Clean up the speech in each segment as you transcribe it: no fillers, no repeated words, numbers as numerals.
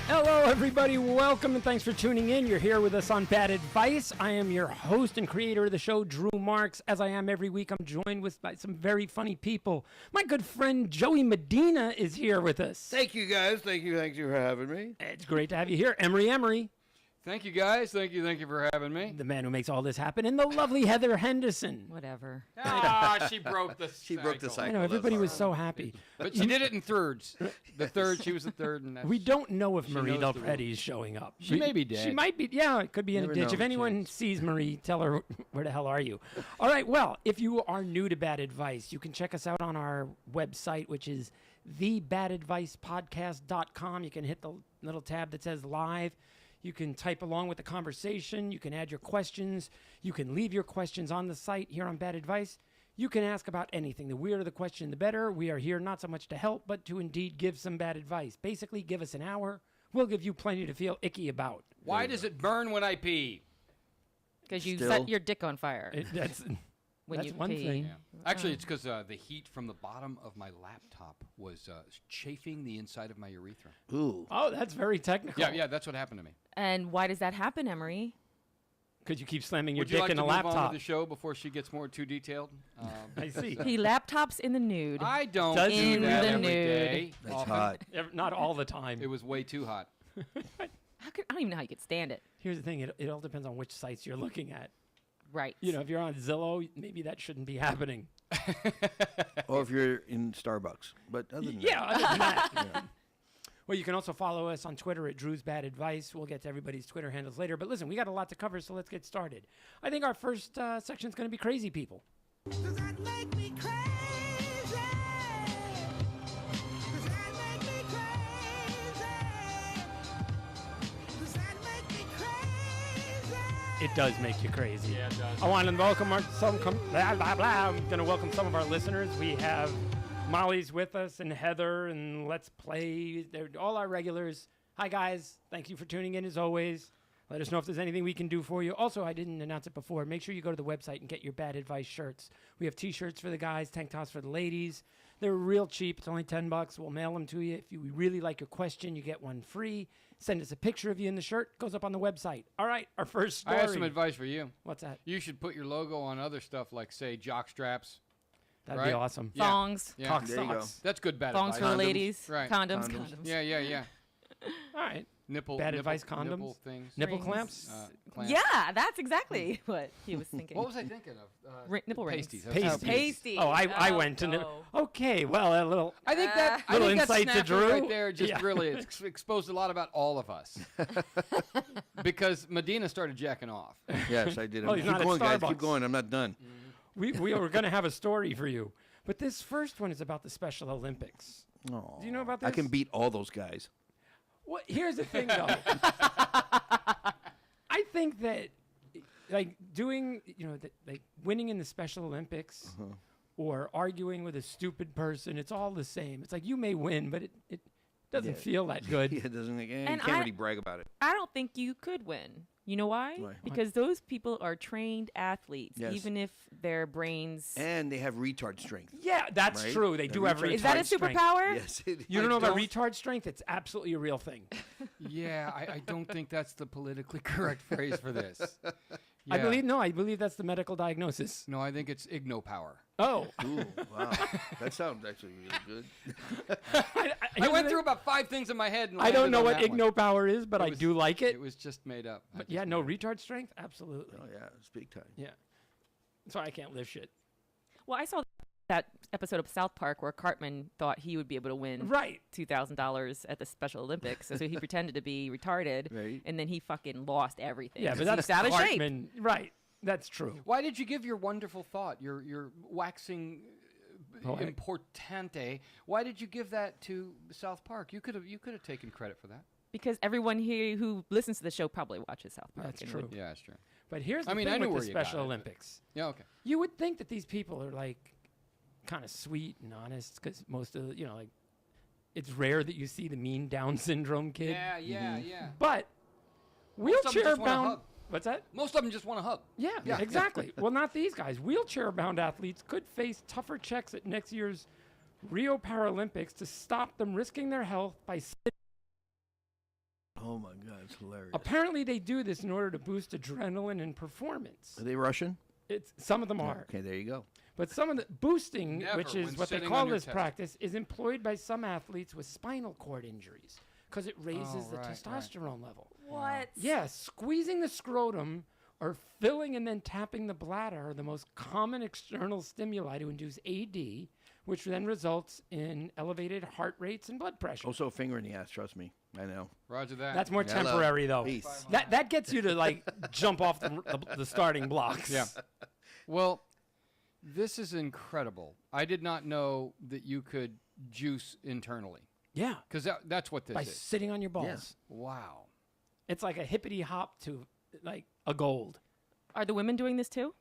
Hello, everybody. Welcome and thanks for tuning in. You're here with us on Bad Advice. I am your host and creator of the show, Drew Marks. As I am every week, I'm joined by some very funny people. My good friend Joey Medina is here with us. Thank you, guys. Thank you for having me. It's great to have you here. Emery Emery. Thank you, guys. Thank you for having me. The man who makes all this happen. And the lovely Heather Henderson. Whatever. Ah, she broke the She broke the cycle. I know, everybody was so happy. But she did it in thirds. She was the third. And We don't know if She Marie knows Del the Preti is showing up. She may be dead. She might be. Yeah, it could be in Never a ditch. know. If anyone Chance. sees Marie, tell her, where the hell are you? All right, well, if you are new to Bad Advice, you can check us out on our website, which is thebadadvicepodcast.com. You can hit the little tab that says live. You can type along with the conversation. You can add your questions. You can leave your questions on the site here on Bad Advice. You can ask about anything. The weirder the question, the better. We are here not so much to help, but to indeed give some bad advice. Basically, give us an hour. We'll give you plenty to feel icky about. Why does it burn when I pee? Because you Still. set your dick on fire That's when that's you one pee. thing. Yeah. Actually, it's because the heat from the bottom of my laptop was chafing the inside of my urethra. Ooh. Oh, that's very technical. Yeah, that's what happened to me. And why does that happen, Emery? Because you keep slamming your Would you dick like in to a move on laptop. with the show before she gets too detailed? I see. He laptops in the nude. I don't Does do he that really? every nude. day. That's often. hot. Not all the time. It was way too hot. I don't even know how you could stand it. Here's the thing. It all depends on which sites you're looking at. Right. You know, if you're on Zillow, maybe that shouldn't be happening. Or if you're in Starbucks. But other than Yeah, other than that. Yeah. Well, you can also follow us on Twitter at Drew's Bad Advice. We'll get to everybody's Twitter handles later. But listen, we got a lot to cover, so let's get started. I think our first section is going to be crazy people. Does that make me crazy? Does that make me crazy? Does that make me crazy? It does make you crazy. Yeah, it does. I want to welcome I'm going to welcome some of our listeners. We have Molly's with us and Heather and Let's Play. They're all our regulars. Hi, guys. Thank you for tuning in as always. Let us know if there's anything we can do for you. Also, I didn't announce it before. Make sure you go to the website and get your Bad Advice shirts. We have T-shirts for the guys, tank tops for the ladies. They're real cheap. It's only $10. We'll mail them to you. If you really like your question, you get one free. Send us a picture of you in the shirt. Goes up on the website. All right, our first story. I have some advice for you. What's that? You should put your logo on other stuff like, say, jock straps. That'd be Right? awesome. Yeah. Thongs. Yeah. Cock There you go. socks. That's good bad Thongs advice. for the ladies. Right. Condoms. Condoms. Yeah. All right. Nipple. Bad nipple- advice condoms? Nipple things. Nipple Rings. clamps? Clamps. Yeah, that's exactly what he was thinking. What was I thinking of? Nipple rings. pasties. Pasties. Pasties. Oh, I went to... no. Okay, well, a little... I think that Little that insight to snapper Drew. right there just Yeah. really exposed a lot about all of us. Because Medina started jacking off. Yes, I did. Oh, he's Keep not at going, guys. Starbucks. Keep going. I'm not done. We were going to have a story for you. But this first one is about the Special Olympics. Oh, Do you know about I this? can beat all those guys. Well, here's the thing, though. I think that, like, doing, like winning in the Special Olympics or arguing with a stupid person, it's all the same. It's like you may win, but it doesn't Yeah. feel that good. Yeah, it doesn't. You And can't I- really brag about it. I don't think you could win. You know why? Why? Because those people are trained athletes, Yes. even if their brains. And they have retard strength. Yeah, that's Right? true. They The do have retard- Is that a retard strength. superpower? Yes, it is. You don't know about don't- retard strength? It's absolutely a real thing. Yeah, I don't think that's the politically correct phrase for this. I Yeah. believe that's the medical diagnosis. No, I think it's igno-power. Oh. Ooh, wow. That sounds actually really good. I went through about 5 things in my head. And I don't landed know on what that one. igno power is, but It I was- do like it. It was just made up. I But just yeah, made no, it up. retard strength? Absolutely. Oh, yeah. It's big time. Yeah. Sorry, I can't lift shit. Well, I saw that episode of South Park where Cartman thought he would be able to win Right. $2,000 at the Special Olympics, so he pretended to be retarded, Right. and then he fucking lost everything. Yeah, but 'cause that's he's out of shape. Cartman. Right. That's true. Why did you give your wonderful thought, your waxing Oh, I- importante? Why did you give that to South Park? You could have taken credit for that. Because everyone here who listens to the show probably watches South Park. That's and true. would- Yeah, that's true. But here's the I mean, thing I knew with where the you got Special it, but- Olympics. Yeah, okay. You would think that these people are like kind of sweet and honest because most of the, like it's rare that you see the mean Down syndrome kid. Yeah, yeah. But Most of 'em wheelchair just wanna bound. hug. What's that? Most of them just want to hug. Yeah, exactly. Well, not these guys. Wheelchair bound athletes could face tougher checks at next year's Rio Paralympics to stop them risking their health by Oh my God, it's hilarious. Apparently, they do this in order to boost adrenaline and performance. Are they Russian? Some of them are. Okay, there you go. But some of the boosting, Never which is when what they sitting call on your this test. practice, is employed by some athletes with spinal cord injuries because it raises the right, right. testosterone level. What? Yeah, squeezing the scrotum or filling and then tapping the bladder are the most common external stimuli to induce AD, which then results in elevated heart rates and blood pressure. Also, a finger in the ass. Trust me, I know. Roger that. That's more Hello. temporary, though. Peace. That gets you to like jump off the starting blocks. Yeah. Well, this is incredible. I did not know that you could juice internally Yeah. because that's what this By is. sitting on your balls. Wow. It's like a hippity hop to like a gold Are the women doing this too?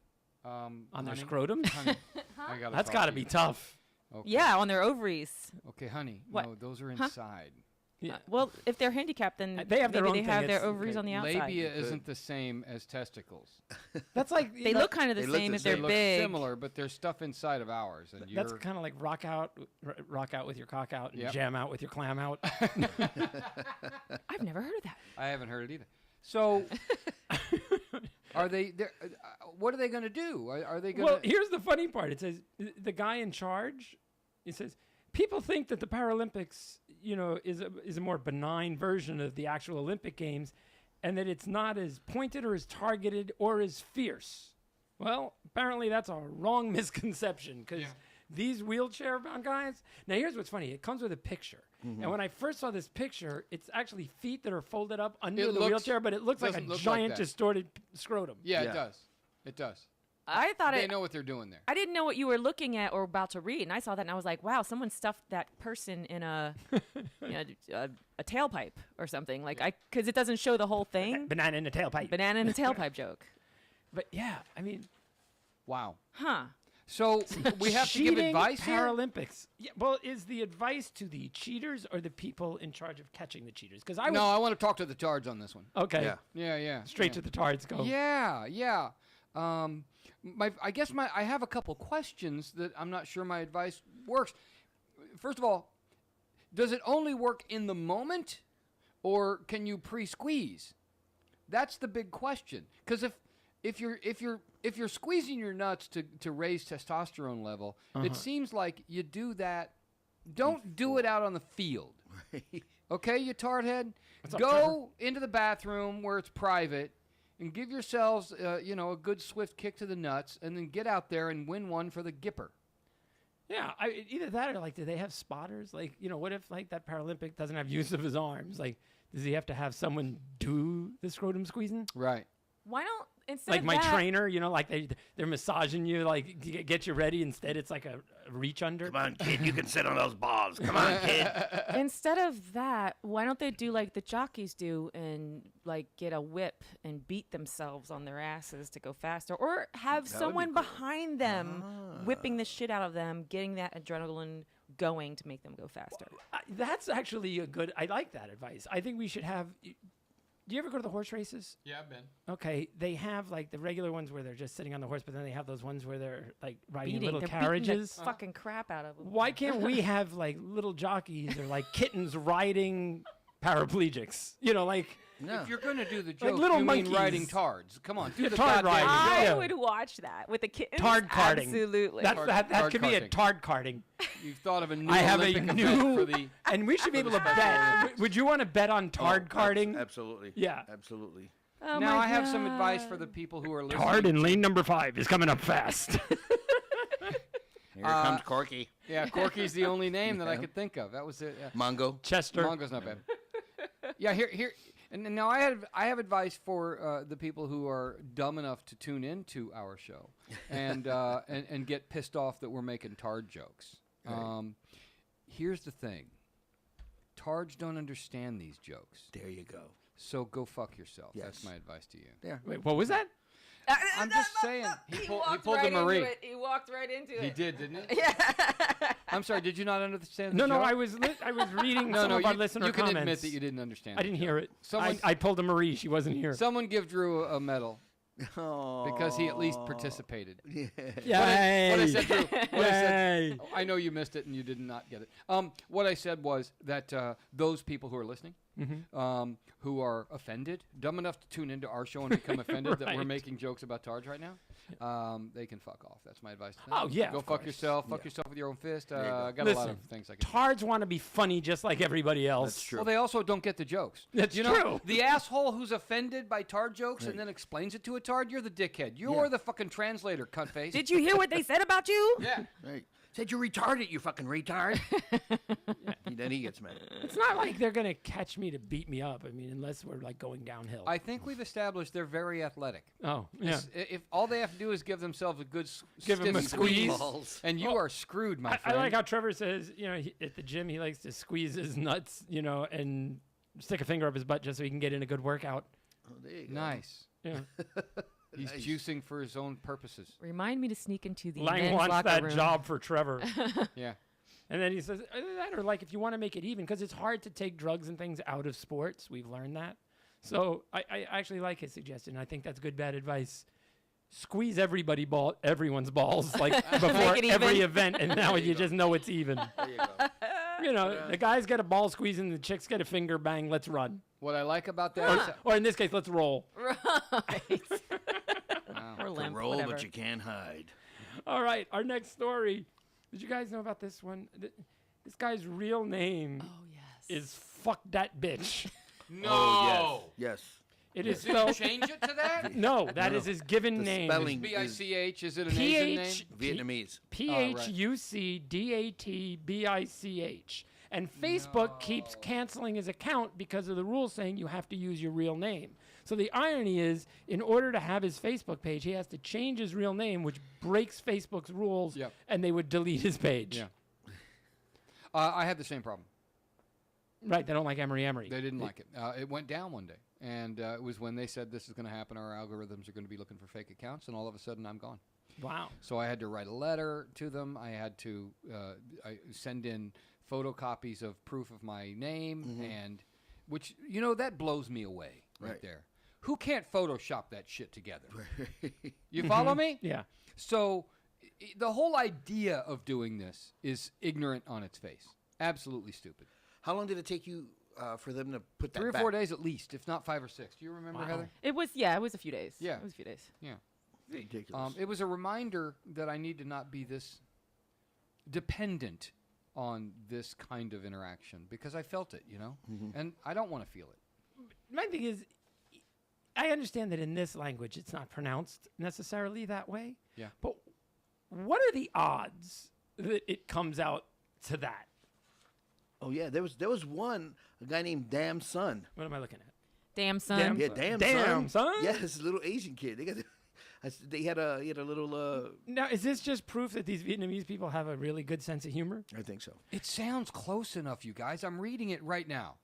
on their Honey? scrotum. Honey, I gotta That's talk got to to be you. tough. Okay. Yeah, on their ovaries. Okay, honey. What? No, those are Huh? inside. Yeah. Well, if they're handicapped, then They have their maybe own they thing. have their It's- ovaries okay. on the outside. Labia isn't the same as testicles. That's like They look kind of the they look same the if same. they're They look big. similar, but there's stuff inside of ours, and That's you're kind of like rock out with your cock out, and Yep. jam out with your clam out. I've never heard of that. I haven't heard it either. So, are they? What are they going to do? Are they going Well, to? here's the funny part. It says the guy in charge. It says people think that the Paralympics, is a more benign version of the actual Olympic Games, and that it's not as pointed or as targeted or as fierce. Well, apparently that's a wrong misconception because these wheelchair-bound guys. Now, here's what's funny. It comes with a picture. And when I first saw this picture, it's actually feet that are folded up under It the looks- wheelchair, but it looks like a doesn't look like giant that. distorted scrotum. Yeah, Yeah. it does. It does. I thought They it. know what they're doing there. I didn't know what you were looking at or about to read, and I saw that, and I was like, "Wow, someone stuffed that person in a, a tailpipe or something." Like because it doesn't show the whole thing. Banana in the tailpipe. Banana in a tailpipe joke. But yeah, I mean, Wow. Huh? So we have to give cheating advice here. Paralympics. Yeah, well, is the advice to the cheaters or the people in charge of catching the cheaters? Because I would. No, I want to talk to the charge on this one. Okay. Yeah. Yeah. Straight to the tards. Go. Yeah. I guess I have a couple questions that I'm not sure my advice works. First of all, does it only work in the moment, or can you pre-squeeze? That's the big question. Because if you're squeezing your nuts to raise testosterone level, it seems like you do that. Don't do it out on the field. Okay, you tart head. What's up, Go into the bathroom where it's private and give yourselves, a good swift kick to the nuts, and then get out there and win one for the Gipper. Yeah. Either that or like, do they have spotters? Like, what if like that Paralympic doesn't have use of his arms? Like, does he have to have someone do the scrotum squeezing? Right. Why don't instead Like of my that, trainer, like they're massaging you, like get you ready. Instead, it's like a reach under. Come on, kid. You can sit on those balls. Come on, kid. Instead of that, why don't they do like the jockeys do and like get a whip and beat themselves on their asses to go faster, or have would someone be cool. behind them whipping the shit out of them, getting that adrenaline going to make them go faster. That's actually a good. I like that advice. I think we should have. Do you ever go to the horse races? Yeah, I've been. Okay, they have like the regular ones where they're just sitting on the horse, but then they have those ones where they're like riding in little They're carriages. beating the fucking crap out of them. Why can't we have like little jockeys or like kittens riding paraplegics? No. If you're going to do the joke, little you monkeys. mean riding tards. Come on, do Yeah, the tard goddamn riding. joke. I Yeah. would watch that with the kittens. Tard carting. Absolutely. that Tard could be a carting. tard carting. You've thought of a new I have Olympic a event new, for the. and we should be able to bet. Would you want to bet on tard carting? Absolutely. Yeah. Absolutely. Oh Now my I have some advice for God. the people who are listening. Tard in lane number 5 is coming up fast. Here comes Corky. Yeah, Corky's the only name that I could think of. That was it. Yeah. Mongo. Chester. Mongo's not bad. Yeah, here, and now I have advice for the people who are dumb enough to tune into our show, and and get pissed off that we're making tard jokes. Here's the thing: tards don't understand these jokes, There you go. so go fuck yourself. Yes. That's my advice to you. There. Wait, what was that? I'm just saying. He walked pulled right the Marie. Into it. He walked right into He it. did, didn't he? Yeah. I'm sorry. Did you not understand? No, the no, joke? I was reading No, some no. of our You, listener you can comments. admit that you didn't understand. I the didn't joke. hear it. Someone- I pulled a Marie. She wasn't here. Someone give Drew a medal because he at least participated. Yeah. Yay! What I said, Drew. What I said. Yay! I know you missed it and you did not get it. What I said was that those people who are listening who are offended, dumb enough to tune into our show and become offended that we're Right. making jokes about tards right now, they can fuck off. That's my advice to them. Oh, yeah, Go of fuck course. yourself. Fuck yourself with your own fist. you go. Got a lot Listen, of things I can do. Tards want to be funny just like everybody else. That's true. Well, they also don't get the jokes. That's you know, true. The asshole who's offended by tard jokes and then explains it to a tard, you're the dickhead. You're the fucking translator, cunt face. Did you hear what they said about you? Yeah. Right. Said you retarded, you fucking retard. Then he gets mad. It's not like they're going to catch me to beat me up. I mean, unless we're like going downhill. I think we've established they're very athletic. Oh, yeah. If all they have to do is give themselves a good Give 'em a stiff squeeze. Balls. and you are screwed, my I friend. like how Trevor says, at the gym, he likes to squeeze his nuts, and stick a finger up his butt just so he can get in a good workout. Oh, there you go. Nice. Yeah. He's Nice. juicing for his own purposes. Remind me to sneak into the Lang men's wants locker that room. job for Trevor. Yeah. And then he says, either that or like if you want to make it even, because it's hard to take drugs and things out of sports. We've learned that. So I actually like his suggestion. I think that's good, bad advice. Squeeze everyone's balls like before Make it every even. event, and now you just know it's even. There you go. The guys get a ball squeeze and the chicks get a finger bang. Let's run. What I like about that is Or in this case, let's roll. Right. wow. Or Can limp, roll, whatever. but you can't hide. All right, our next story. Did you guys know about this one? This guy's real name Oh, yes. is Fuck That Bitch. No. Oh, yes. It is Did you spelled. change it to that? No, that No, is his given the name. spelling- B-I-C-H, is it an Asian name? Vietnamese. PHUCDATBICH. And Facebook keeps canceling his account because of the rule saying you have to use your real name. So the irony is, in order to have his Facebook page, he has to change his real name, which breaks Facebook's rules, Yep. and they would delete his page. Yeah. I had the same problem. Right, they don't like Emery Emery. They didn't like it. It went down one day. And it was when they said this is going to happen, our algorithms are going to be looking for fake accounts, and all of a sudden I'm gone. Wow. So I had to write a letter to them. I had to send in photocopies of proof of my name, and which, that blows me away right there. Who can't Photoshop that shit together? You follow me? Yeah. So the whole idea of doing this is ignorant on its face. Absolutely stupid. How long did it take you for them to put that 3 or back? 4 days at least, if not 5 or 6. Do you remember, Wow. Heather? It was a few days. Yeah. It was a few days. Yeah. Ridiculous. It was a reminder that I need to not be this dependent on this kind of interaction because I felt it, and I don't want to feel it. My thing is, I understand that in this language it's not pronounced necessarily that way. Yeah. But what are the odds that it comes out to that? Oh yeah, there was one, a guy named Damn Son. What am I looking at? Damn son. Damn Yeah, Damn Son? Yeah, this little Asian kid. They had a little. Now, is this just proof that these Vietnamese people have a really good sense of humor? I think so. It sounds close enough, you guys. I'm reading it right now.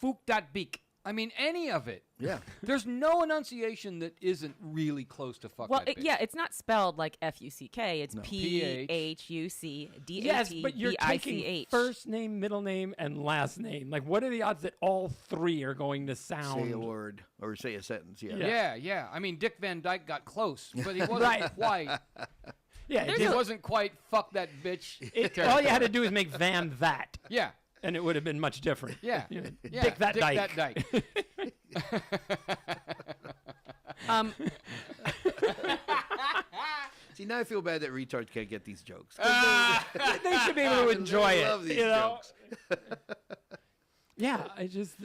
Phuc dat beek. I mean, any of it. Yeah. There's no enunciation that isn't really close to fuck Well, that bitch. it's not spelled like F-U-C-K. It's No. P-H-U-C-D-A-T-B-I-C-H. Yes, but you're taking first name, middle name, and last name. Like, what are the odds that all three are going to sound? Say a word or say a sentence. Yeah. Yeah. Yeah. I mean, Dick Van Dyke got close, but he wasn't Right. quite. Yeah, He wasn't quite fuck that bitch. all you had to do is make Van that, Yeah. and it would have been much different. Yeah. You know, Yeah. Dick that Dyke. That Dyke. See, now I feel bad that retards can't get these jokes. They should be able to enjoy I love it. these You know? jokes. Yeah, I just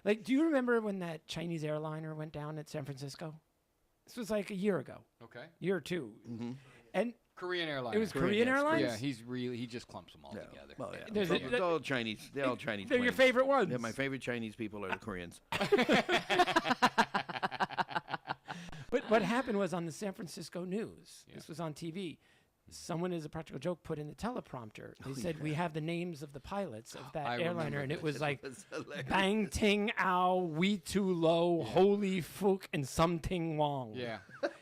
like. Do you remember when that Chinese airliner went down at San Francisco? This was like a year ago, Okay. year or two, and Korean Airlines. it was Korean yes, Airlines. Yeah, he just clumps them all Yeah. together. Well, yeah. There's It's all Chinese. They're all Chinese. They're your planes. favorite ones. Yeah, my favorite Chinese people are the Koreans. But what happened was on the San Francisco news. This was on TV. Someone, as a practical joke, put in the teleprompter. They said, "We have the names of the pilots of that I airliner," remember and it that. was like It's hilarious. Bang Ting Ao, Wee Tu Lo, Holy Fook, and Some Ting Wong. Yeah.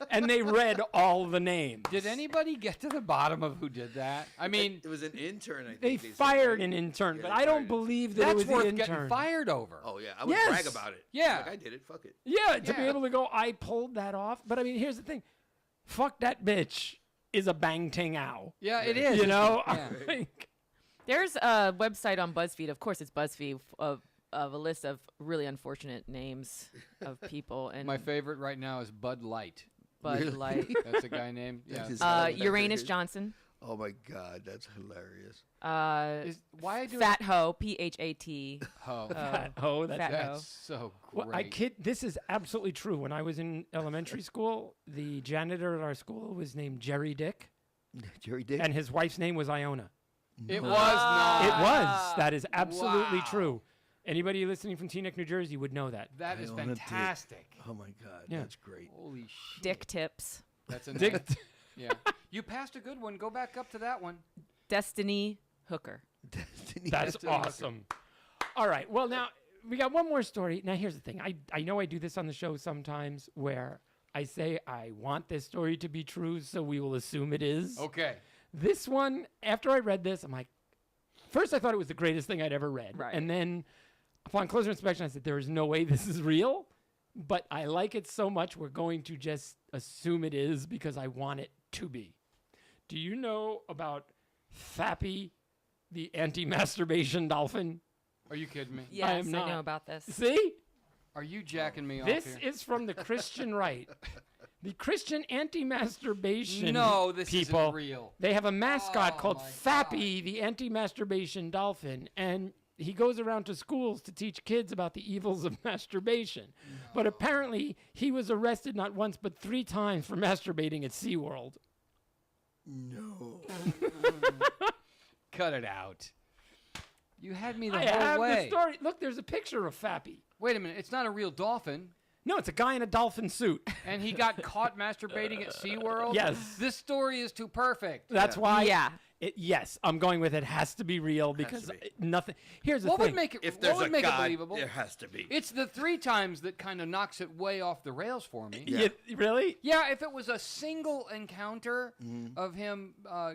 And they read all the names. Did anybody get to the bottom of who did that? I mean, It was an intern, I think. They said, fired right? an intern, Yeah, but they I don't fired him. believe that it that's was worth the getting intern. fired over. Oh, yeah. I would Yes. brag about it. Yeah. Like, I did it. Fuck it. Yeah, to be Yeah. able to go, I pulled that off. But I mean, here's the thing. Fuck that bitch is a Bang Ting Ao. Yeah, it is. You know? Yeah. I think. There's a website on BuzzFeed. Of course, it's BuzzFeed of a list of really unfortunate names of people, and My favorite right now is Bud Light. Bud Really? Light, That's a guy named. Yeah. That is Uranus hilarious. Johnson, Oh my God, that's hilarious. Why do Fat Ho, PHAT. Oh, Oh, that's Fat Ho. that's so great. Well, I kid. This is absolutely true. When I was in elementary school, the janitor at our school was named Jerry Dick, Jerry Dick. and his wife's name was Iona. It was not. It was. That is absolutely Wow. true. Anybody listening from Teaneck, New Jersey would know that. That is Iona Dick. fantastic. Oh my God, Yeah. that's great. Holy shit. Dick Tips, That's a Dick. nice- Yeah. You passed a good one. Go back up to that one. Destiny Hooker. Destiny. That's Still looking. awesome. All right. Well, now we got one more story. Now, here's the thing. I know I do this on the show sometimes where I say I want this story to be true, so we will assume it is. Okay. This one, after I read this, I'm like, first I thought it was the greatest thing I'd ever read. Right. And then upon closer inspection, I said, there is no way this is real, but I like it so much, we're going to just assume it is because I want it to be. Do you know about Fappy the Anti-Masturbation Dolphin? Are you kidding me? Yes, I, am not. know about this. See? Are you jacking me This off here? is from the Christian right. The Christian anti-masturbation No, this people. isn't real. They have a mascot Oh called my Fappy, the anti-masturbation dolphin, and he goes around to schools to teach kids about the evils of masturbation. But apparently, he was arrested not once but 3 times for masturbating at SeaWorld. No. Cut it out. You had me the I whole have way. the story. Look, there's a picture of Fappy. Wait a minute. It's not a real dolphin. No, it's a guy in a dolphin suit. And he got caught masturbating at SeaWorld? Yes. This story is too perfect. That's why. Yeah. Yes, I'm going with it has to be real because to be. nothing. Here's the What thing. would make it, If what there's would a make God, it believable? there has to be. It's the 3 times that kind of knocks it way off the rails for me. Yeah. Really? Yeah, if it was a single encounter of him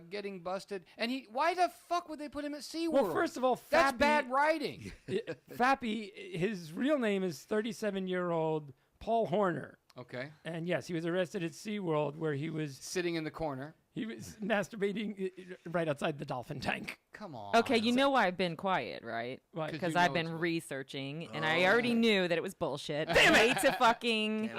getting busted, and why the fuck would they put him at SeaWorld? Well, first of all, that's Fappy- bad writing. Fappy, his real name is 37-year-old Paul Horner. Okay. And yes, he was arrested at SeaWorld where he was Sitting in the corner. masturbating right outside the dolphin tank. Come on. Okay, you know why I've been quiet, right? Why? 'Cause Because you I've know been it's- researching, and I already knew that it was bullshit. Damn it! Hate to fucking.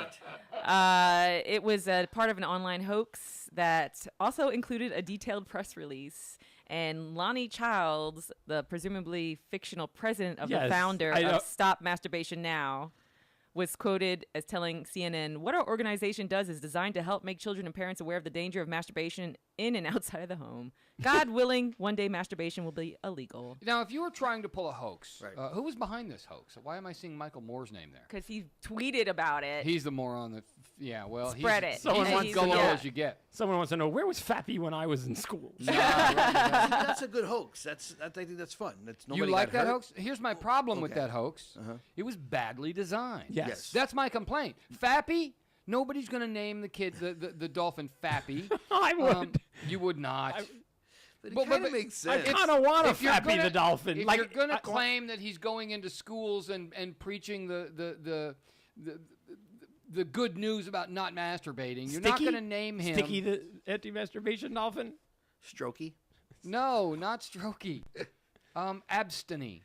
It was a part of an online hoax that also included a detailed press release. And Lonnie Childs, the presumably fictional president of the Yes, founder I know. of Stop Masturbation Now, was quoted as telling CNN, "What our organization does is designed to help make children and parents aware of the danger of masturbation in and outside of the home. God willing, one day masturbation will be illegal." Now, if you were trying to pull a hoax, Right. who was behind this hoax? Why am I seeing Michael Moore's name there? Because he tweeted about it. He's the moron that, yeah, well, Spread he's, it. Someone he's wants as to gullible know. as you get. Someone wants to know, where was Fappy when I was in school? That's a good hoax. I think that's fun. That's You nobody like got that hurt. hoax? Here's my problem with Okay. that hoax. It was badly designed. Yes. That's my complaint. Fappy, nobody's going to name the kid, the dolphin Fappy. I would. You would not. But it But- kind but- of makes I sense. kind of want a if you're Fappy gonna- the dolphin. If like, you're going I- to claim that he's going into schools and preaching the good news about not masturbating, you're not Sticky? going to name him. Sticky the anti-masturbation dolphin? Strokey. No, not Strokey. Abstiny.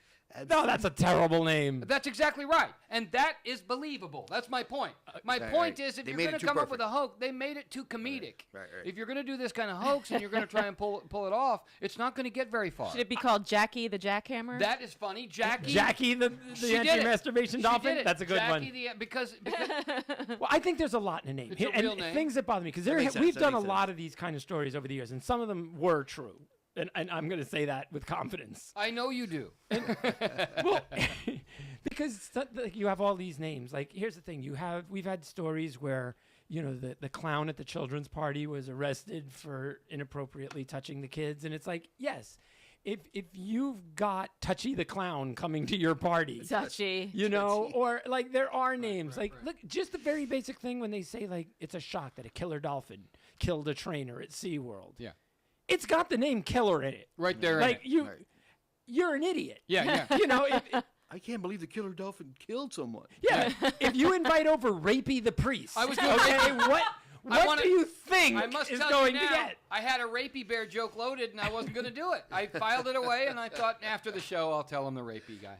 No, that's a terrible name. That's exactly right. And that is believable. That's my point. My Right, point right. is if They you're made going it to too come up with perfect. a hoax, they made it too comedic. Right. If you're going to do this kind of hoax and you're going to try and pull it off, it's not going to get very far. Should it be called Jackie the Jackhammer? That is funny. Jackie. Jackie the She did it. anti-masturbation She dolphin? did it. That's a good Jackie one. because Well, I think there's a lot in a name. It's a and real name. things that bother me, because makes sense, we've that done a makes lot sense. of these kind of stories over the years, and some of them were true. And I'm going to say that with confidence. I know you do. Well, because you have all these names. Like, here's the thing: we've had stories where the clown at the children's party was arrested for inappropriately touching the kids, and it's like, yes, if you've got Touchy the clown coming to your party, Touchy. or like there are names look, just the very basic thing when they say like it's a shock that a killer dolphin killed a trainer at SeaWorld. Yeah. It's got the name killer in it. Right there. Like in it. Right. you're an idiot. Yeah. I can't believe the killer dolphin killed someone. Yeah, if you invite over Rapey the priest, I was gonna okay, What do you think I must is tell going you to now, get? I had a rapey bear joke loaded, and I wasn't going to do it. I filed it away, and I thought after the show, I'll tell him the rapey guy.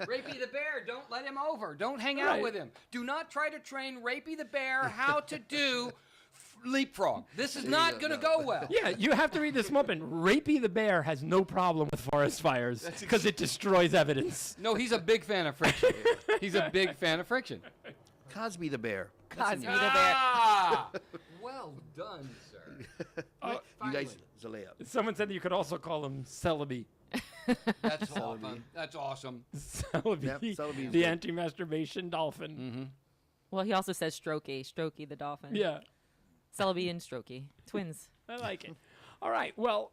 Rapey the bear, don't let him over. Don't hang out Right. with him. Do not try to train Rapey the bear how to do leapfrog. This is not going to go well. Yeah, you have to read this Muppet. Rapey the bear has no problem with forest fires because it destroys evidence. No, he's a big fan of friction. He's a big fan of friction. Cosby the bear. Cosby the bear. Ah! Well done, sir. You guys, it's a layup. Someone said you could also call him Celebi. That's awesome. That's awesome. Celebi, Yep, Celebi's the good. anti-masturbation dolphin. Well, he also says Strokey the dolphin. Yeah, Celebi and Strokey, twins. I like it. All right, well,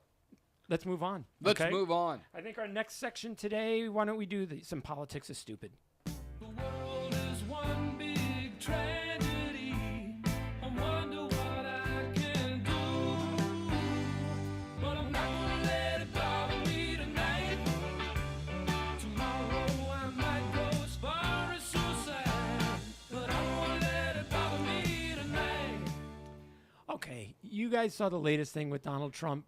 let's move on. Let's okay? move on. I think our next section today, why don't we do some politics is stupid. The world is one big tragedy. I wonder what I can do. But I'm not gonna let it bother me tonight. Tomorrow I might go as far as suicide. But I don't wanna let it bother me tonight. Okay, you guys saw the latest thing with Donald Trump.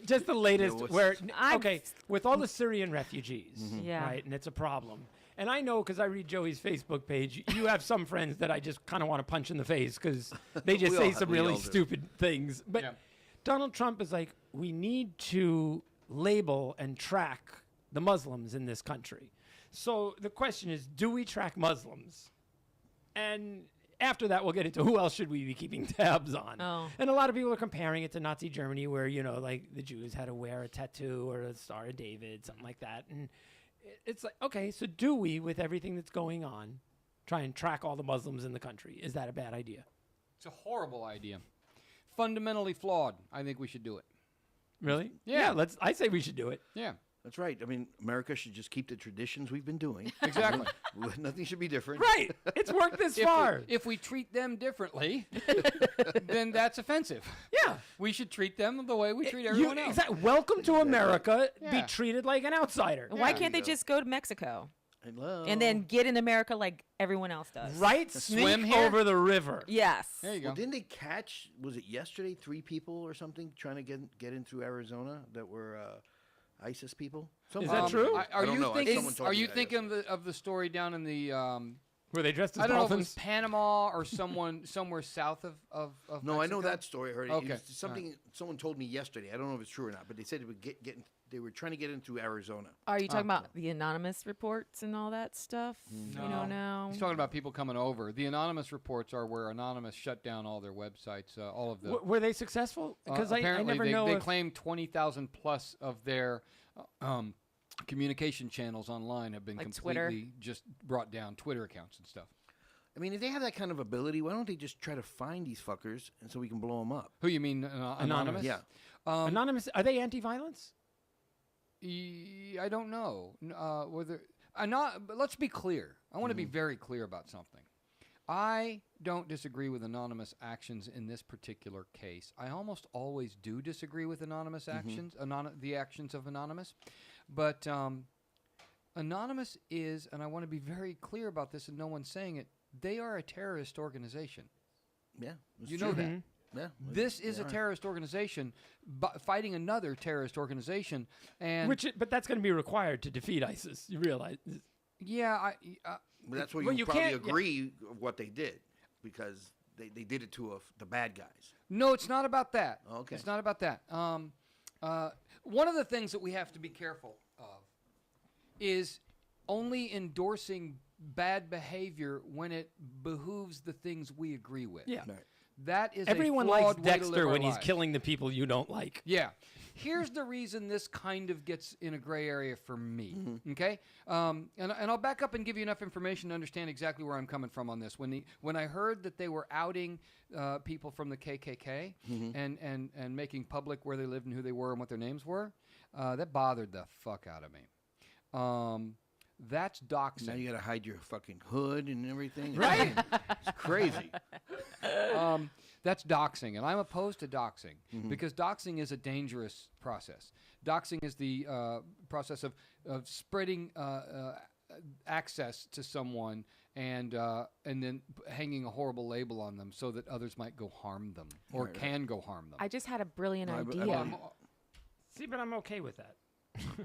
Just the latest, what's- where I've- okay, with all the Syrian refugees, Yeah. right, and it's a problem. And I know because I read Joey's Facebook page, you have some friends that I just kind of want to punch in the face because they just We say all- some we really all do. stupid things. But Yeah. Donald Trump is like, we need to label and track the Muslims in this country. So the question is, do we track Muslims? And after that, we'll get into who else should we be keeping tabs on. Oh. And a lot of people are comparing it to Nazi Germany, where, you know, like the Jews had to wear a tattoo or a Star of David, something like that. And it's like, okay, so do we, with everything that's going on, try and track all the Muslims in the country? Is that a bad idea? It's a horrible idea. Fundamentally flawed. I think we should do it. Really? Yeah. I say we should do it. Yeah. That's right. I mean, America should just keep the traditions we've been doing. Exactly. Nothing should be different. Right. It's worked this far. If we treat them differently, then that's offensive. Yeah. We should treat them the way we treat everyone else. Welcome to America. Yeah. Be treated like an outsider. Why Yeah. can't they just go to Mexico Hello. and then get in America like everyone else does? Right? swim Sneak here? over the river. Yes. There you Well, go. didn't they catch? Was it yesterday? 3 people or something trying to get in through Arizona that were ISIS people. Is that true? Are don't you know. thinking? Someone told Are me you that thinking of the story down in the? Were they dressed as I don't know if it dolphins? was Panama or somewhere south of No, I know Mexico? that story. I heard it. Okay. It was something someone told me yesterday. I don't know if it's true or not, but they said it would they were trying to get in through Arizona. Are you talking about the anonymous reports and all that stuff? You don't know. He's talking about people coming over. The anonymous reports are where Anonymous shut down all their websites, all of the. Were they successful? Because I apparently never they, know they if claim 20,000 plus of their communication channels online have been Like Twitter? completely just brought down, Twitter accounts and stuff. I mean, if they have that kind of ability, why don't they just try to find these fuckers and so we can blow them up? Who you mean, Anonymous? Yeah. anonymous. Are they anti-violence? I don't know. Whether but let's be clear. I want to be very clear about something. I don't disagree with anonymous actions in this particular case. I almost always do disagree with anonymous actions, the actions of Anonymous. But Anonymous is, and I want to be very clear about this and no one's saying it, they are a terrorist organization. Yeah. it's You know true. that. Yeah. This is a terrorist organization fighting another terrorist organization. And But that's going to be required to defeat ISIS. You realize? yeah, But that's where Well, you you probably can't- yeah. agree of what they did because they did it to the bad guys. no, it's not about that. Okay. It's not about that. One of the things that we have to be careful of is only endorsing bad behavior when it behooves the things we agree with. Yeah. Right. That is Everyone a flawed likes way to live Dexter our when he's lives. killing the people you don't like. Yeah. Here's the reason this kind of gets in a gray area for me. Okay? And I'll back up and give you enough information to understand exactly where I'm coming from on this. When I heard that they were outing people from the KKK and making public where they lived and who they were and what their names were, that bothered the fuck out of me. That's doxing. Now you got to hide your fucking hood and everything. Right. It's crazy. That's doxing, and I'm opposed to doxing because doxing is a dangerous process. Doxing is the process of spreading access to someone and then hanging a horrible label on them so that others might go harm them or can go harm them. I just had a brilliant No, I- I idea. believe- See, but I'm okay with that.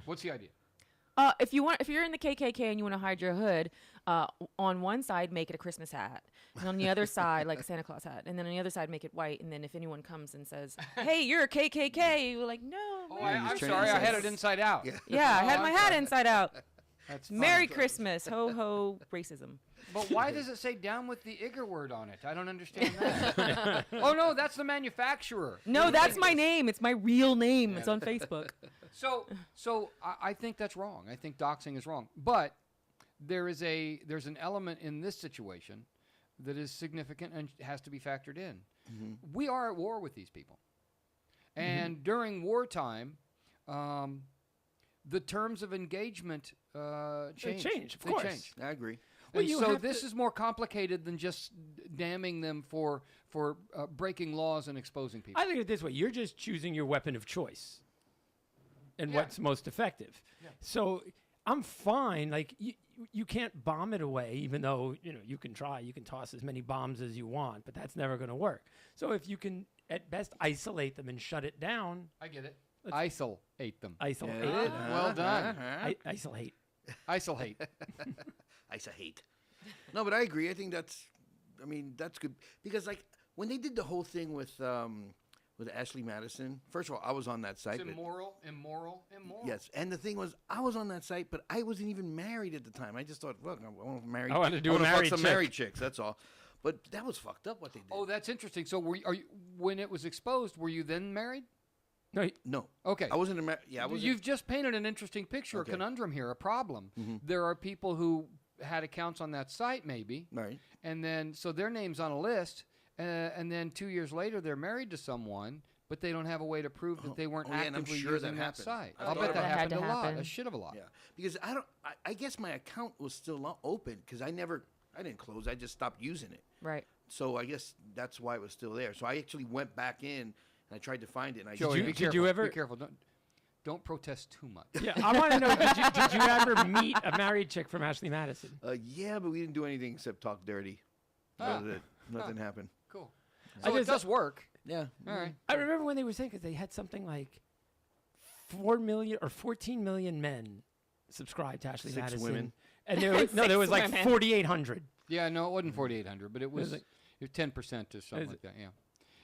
What's the idea? If you're in the KKK and you want to hide your hood, on one side make it a Christmas hat, and on the other side like a Santa Claus hat, and then on the other side make it white. And then if anyone comes and says, "Hey, you're a KKK," you're like, "No, Oh, man." I'm just trying sorry, to I had say- it inside out. Yeah. Yeah, I Oh, had my I'm hat sorry. inside out. That's Merry Christmas, ho ho, racism. But why does it say down with the Igor word on it? I don't understand that. Oh, no, that's the manufacturer. No, that's my name. It's my real name. It's on Facebook. So I think that's wrong. I think doxing is wrong. But there's an element in this situation that is significant and has to be factored in. We are at war with these people. And during wartime, the terms of engagement change. change, of They course. change. I agree. Well, And you so have this to- is more complicated than just damning them for breaking laws and exposing people. I think of it this way: you're just choosing your weapon of choice, and Yeah. what's most effective. So I'm fine. Like you can't bomb it away, even though you can try. You can toss as many bombs as you want, but that's never going to work. So if you can at best isolate them and shut it down, I get it. Let's- Isolate them. isolate. Well done. Isolate. Isolate. I say hate. No, but I agree. I think that's good because like when they did the whole thing with Ashley Madison. First of all, I was on that site. It's but- immoral. Yes, and the thing was, I was on that site, but I wasn't even married at the time. I just thought, look, I want to marry. I wanted to do a fuck married some chick. married chicks. That's all. But that was fucked up what they did. Oh, that's interesting. So when it was exposed, were you then married? No, no. Okay. I wasn't. Yeah, I was. You've just painted an interesting picture, Okay. a conundrum here, a problem. Mhm. There are people who had accounts on that site, maybe, right. and then so their name's on a list, and then 2 years later they're married to someone, but they don't have a way to prove that they weren't oh, yeah, and I'm actively sure using that that happened. site. I've I'll thought bet that about that. happened Had a to lot, happen. a shit of a lot. Yeah, because I guess my account was still open because I didn't close. I just stopped using it. Right. So I guess that's why it was still there. So I actually went back in and I tried to find it. And I Joey, you- be did careful. you ever- Be careful. Don't protest too much. yeah. I want to know: did you ever meet a married chick from Ashley Madison? Yeah, but we didn't do anything except talk dirty. Ah. Nothing happened. Cool. I So it just- does work. Yeah. All right. I remember when they were saying because they had something like 4 million or 14 million men subscribed to Ashley 6 Madison, women. and there was, there was like women. 4,800. Yeah, no, it wasn't 4,800, but it was like- 10% or something Is like that. Yeah,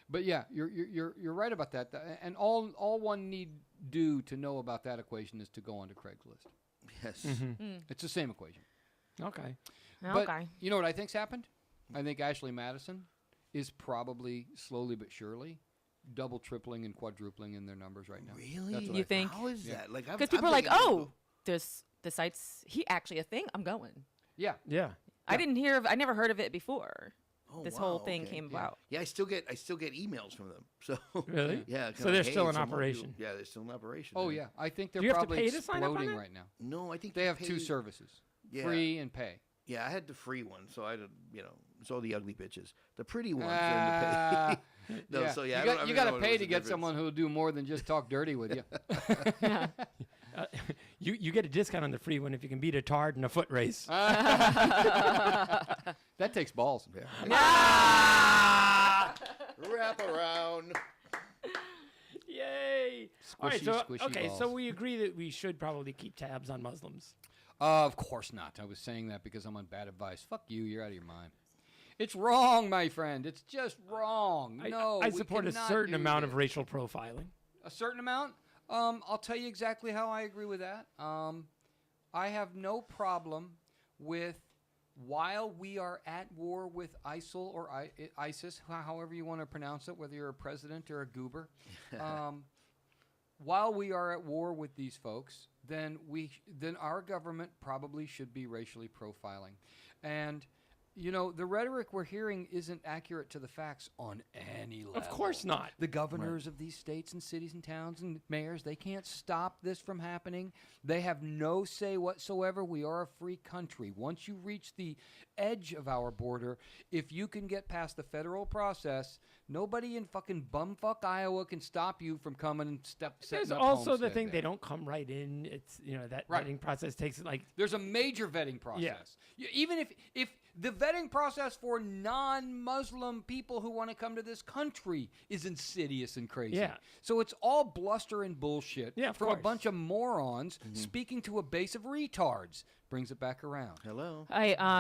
but yeah, you're right about that. And all one need do to know about that equation is to go onto Craigslist. Yes. It's the same equation. Okay. But Okay. you know what I think's happened? I think Ashley Madison is probably slowly but surely double, tripling, and quadrupling in their numbers right now. Really? That's what You I think? How is Yeah. that? Like, Because people are like, "Oh, there's the site's actually a thing. I'm going." Yeah. Yeah. I never heard of it before. Oh, This wow, whole thing okay. came Yeah. about. Yeah, I still get emails from them. So Really? yeah. So kinda they're like, still hey, in someone do- operation. Yeah, they're still in operation. Oh yeah, I think they're you have to probably pay to sign up on exploding that? right now. No, I think They you have two pay- services: Yeah. free and pay. Yeah, I had the free one, so I had it's all the ugly bitches. The pretty ones Ah, are in the pay. No, so yeah, I you don't- got I you don't got know to what pay was to the get difference. someone who'll do more than just talk dirty with you. You get a discount on the free one if you can beat a tard in a foot race. That takes balls. Wrap around. Yay! All right, Squishy, so squishy okay, so balls. we agree that we should probably keep tabs on Muslims. Of course not. I was saying that because I'm on bad advice. Fuck you. You're out of your mind. It's wrong, my friend. It's just wrong. No, I we support a cannot certain do amount of this. racial profiling. A certain amount? I'll tell you exactly how I agree with that. I have no problem with, while we are at war with ISIL or ISIS, however you want to pronounce it, whether you're a president or a goober, while we are at war with these folks, then our government probably should be racially profiling. And you know, the rhetoric we're hearing isn't accurate to the facts on any level. Of course not. The governors of these states and cities and towns and mayors, they can't stop this from happening. They have no say whatsoever. We are a free country. Once you reach the edge of our border, if you can get past the federal process, nobody in fucking bumfuck Iowa can stop you from coming and setting There's up also the homestead thing there. they don't come right in. It's that Right. vetting process takes like There's a major vetting process. Even if The vetting process for non-Muslim people who want to come to this country is insidious and crazy. Yeah. So it's all bluster and bullshit Yeah, of from a course. bunch of morons speaking to a base of retards. Brings it back around. Hello.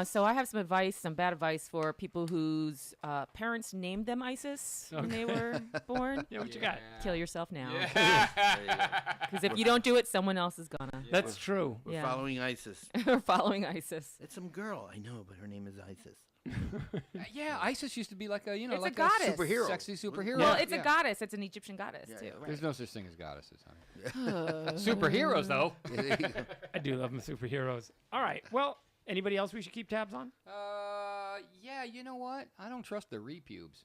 So I have some advice, some bad advice for people whose parents named them ISIS when they were born. Yeah, what you got? Kill yourself now. There you go. Because if you don't do it, someone else is gonna. That's true. We're Yeah. following ISIS. Or following ISIS. It's some girl. I know, but her name is ISIS. Yeah, ISIS used to be like a, It's like a goddess. Superhero. sexy superhero. Well, it's Yeah. a goddess. It's an Egyptian goddess Yeah, too. yeah. Right? There's no such thing as goddesses, honey. Superheroes, though. Yeah, there you go. I do love them superheroes. All right. Well, anybody else we should keep tabs on? Yeah, you know what? I don't trust the repubes.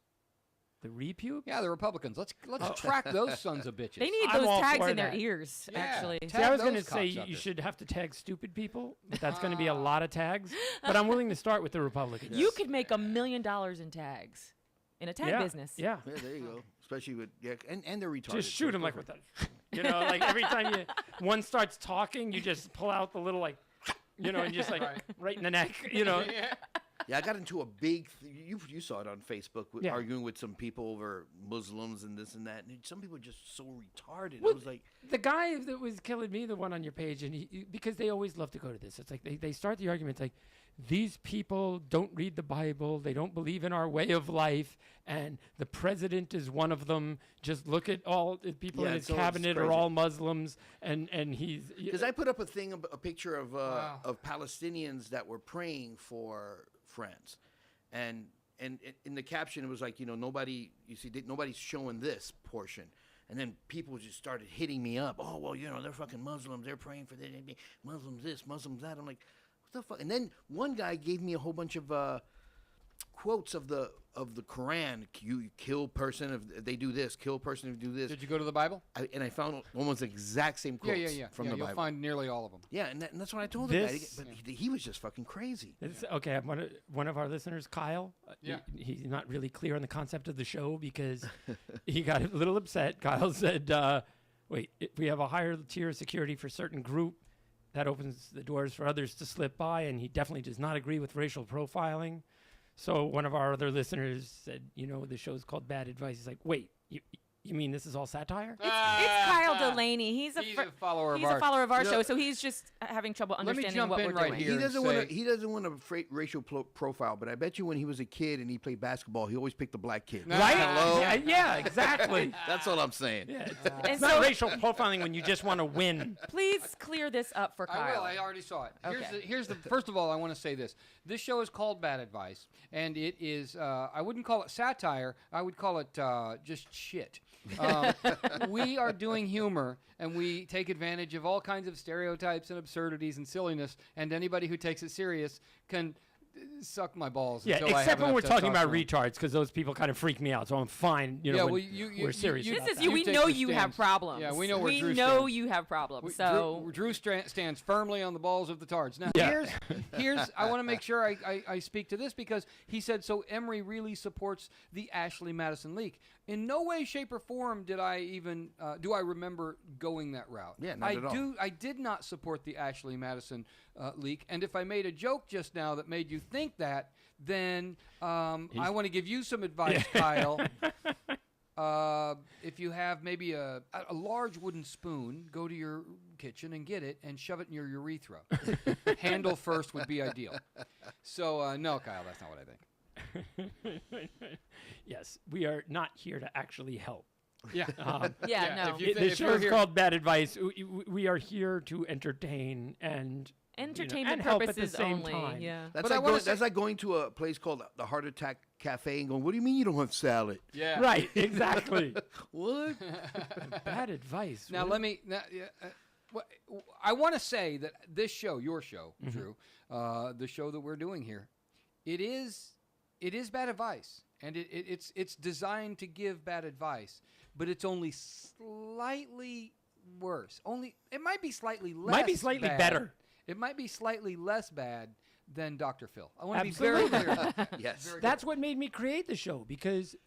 The repube? Yeah, the Republicans. Let's track those sons of bitches. They need I'm those all tags for in their that. ears. Yeah. Actually. Ta- See, I was Tag going to those say you cocksuckers. should have to tag stupid people, but that's going to be a lot of tags. But I'm willing to start with the Republicans. You could make $1 million in tags in a tag yeah. business. Yeah. Yeah, there you go. Especially with and they're retarded. Just shoot them like with that. You know, like every time one starts talking, you just pull out the little and just right in the neck. You know. Yeah, I got into a big. You saw it on Facebook, Yeah. arguing with some people over Muslims and this and that. And some people are just so retarded. Well, I was like, The guy that was killing me, the one on your page, and because they always love to go to this. It's like they start the argument like, these people don't read the Bible, they don't believe in our way of life, and the president is one of them. Just look at all the people Yeah, in his it's all- cabinet it's are crazy. all Muslims, and he's because I put up a thing, a picture of Wow. of Palestinians that were praying for France, and in the caption it was like, nobody, nobody's showing this portion. And then people just started hitting me up. Oh, well, they're fucking Muslims. They're praying for Muslims this, Muslims that. I'm like, what the fuck? And then one guy gave me a whole bunch of quotes of the Quran. You kill person if they do this. Kill person if they do this. Did you go to the Bible? I found almost the exact same quotes from the You'll Bible. find nearly all of them. Yeah, and that's what I told the guy. This- But he was just fucking crazy. It's, okay, one of our listeners, Kyle, Yeah. he's not really clear on the concept of the show because he got a little upset. Kyle said, wait, if we have a higher tier of security for a certain group, that opens the doors for others to slip by, and he definitely does not agree with racial profiling. So one of our other listeners said, the show's called Bad Advice. He's like, wait, you mean this is all satire? It's Kyle Delaney. He's a follower he's of a ours. follower of our You know- show, so he's just having trouble Let me understanding jump what in we're right doing. here. He doesn't and want say- He doesn't want a racial profile, but I bet you when he was a kid and he played basketball, he always picked the black kid. Right? Hello? Yeah, exactly. That's all I'm saying. Yeah, it's And not so- racial profiling when you just want to win. Please clear this up for Kyle. I will. I already saw it. Okay. Here's the first of all, I want to say this. This show is called Bad Advice, and it is. I wouldn't call it satire. I would call it just shit. We are doing humor, and we take advantage of all kinds of stereotypes and absurdities and silliness. And anybody who takes it serious can suck my balls. Yeah, until I have except when enough we're talking about testosterone. retards, because those people kind of freak me out. So I'm fine. Yeah, when well, you- we're serious. you- about This is that. you. You We take know the you have stance. problems. Yeah, we know where we Drew know stands. you have problems. We- So Drew stands firmly on the balls of the tards. Now, Yeah. here's I want to make sure I speak to this because he said, so Emery really supports the Ashley Madison leak. In no way, shape, or form did I even, do I remember going that route. Yeah, not at all. I did not support the Ashley Madison leak. And if I made a joke just now that made you think that, then I want to give you some advice, Kyle. If you have maybe a large wooden spoon, go to your kitchen and get it and shove it in your urethra. Handle first would be ideal. So, no, Kyle, that's not what I think. Yes, we are not here to actually help. Yeah. yeah, no. if you The if show you're is here- called Bad Advice. We are here to entertain and Entertainment and help at purposes the same only. time. Yeah. That's But I like wanna going, say- that's like going to a place called the Heart Attack Cafe and going, "What do you mean you don't have salad?" Yeah. Right, exactly. What? Bad advice. Now, What- let me. I want to say that this show, your show, Drew, the show that we're doing here, it is bad advice, and it's designed to give bad advice, but it's only slightly worse. It might be slightly less. Might be slightly bad. better. It might be slightly less bad than Dr. Phil. I want to be very Absolutely. clear. Yes. That's what made me create the show, because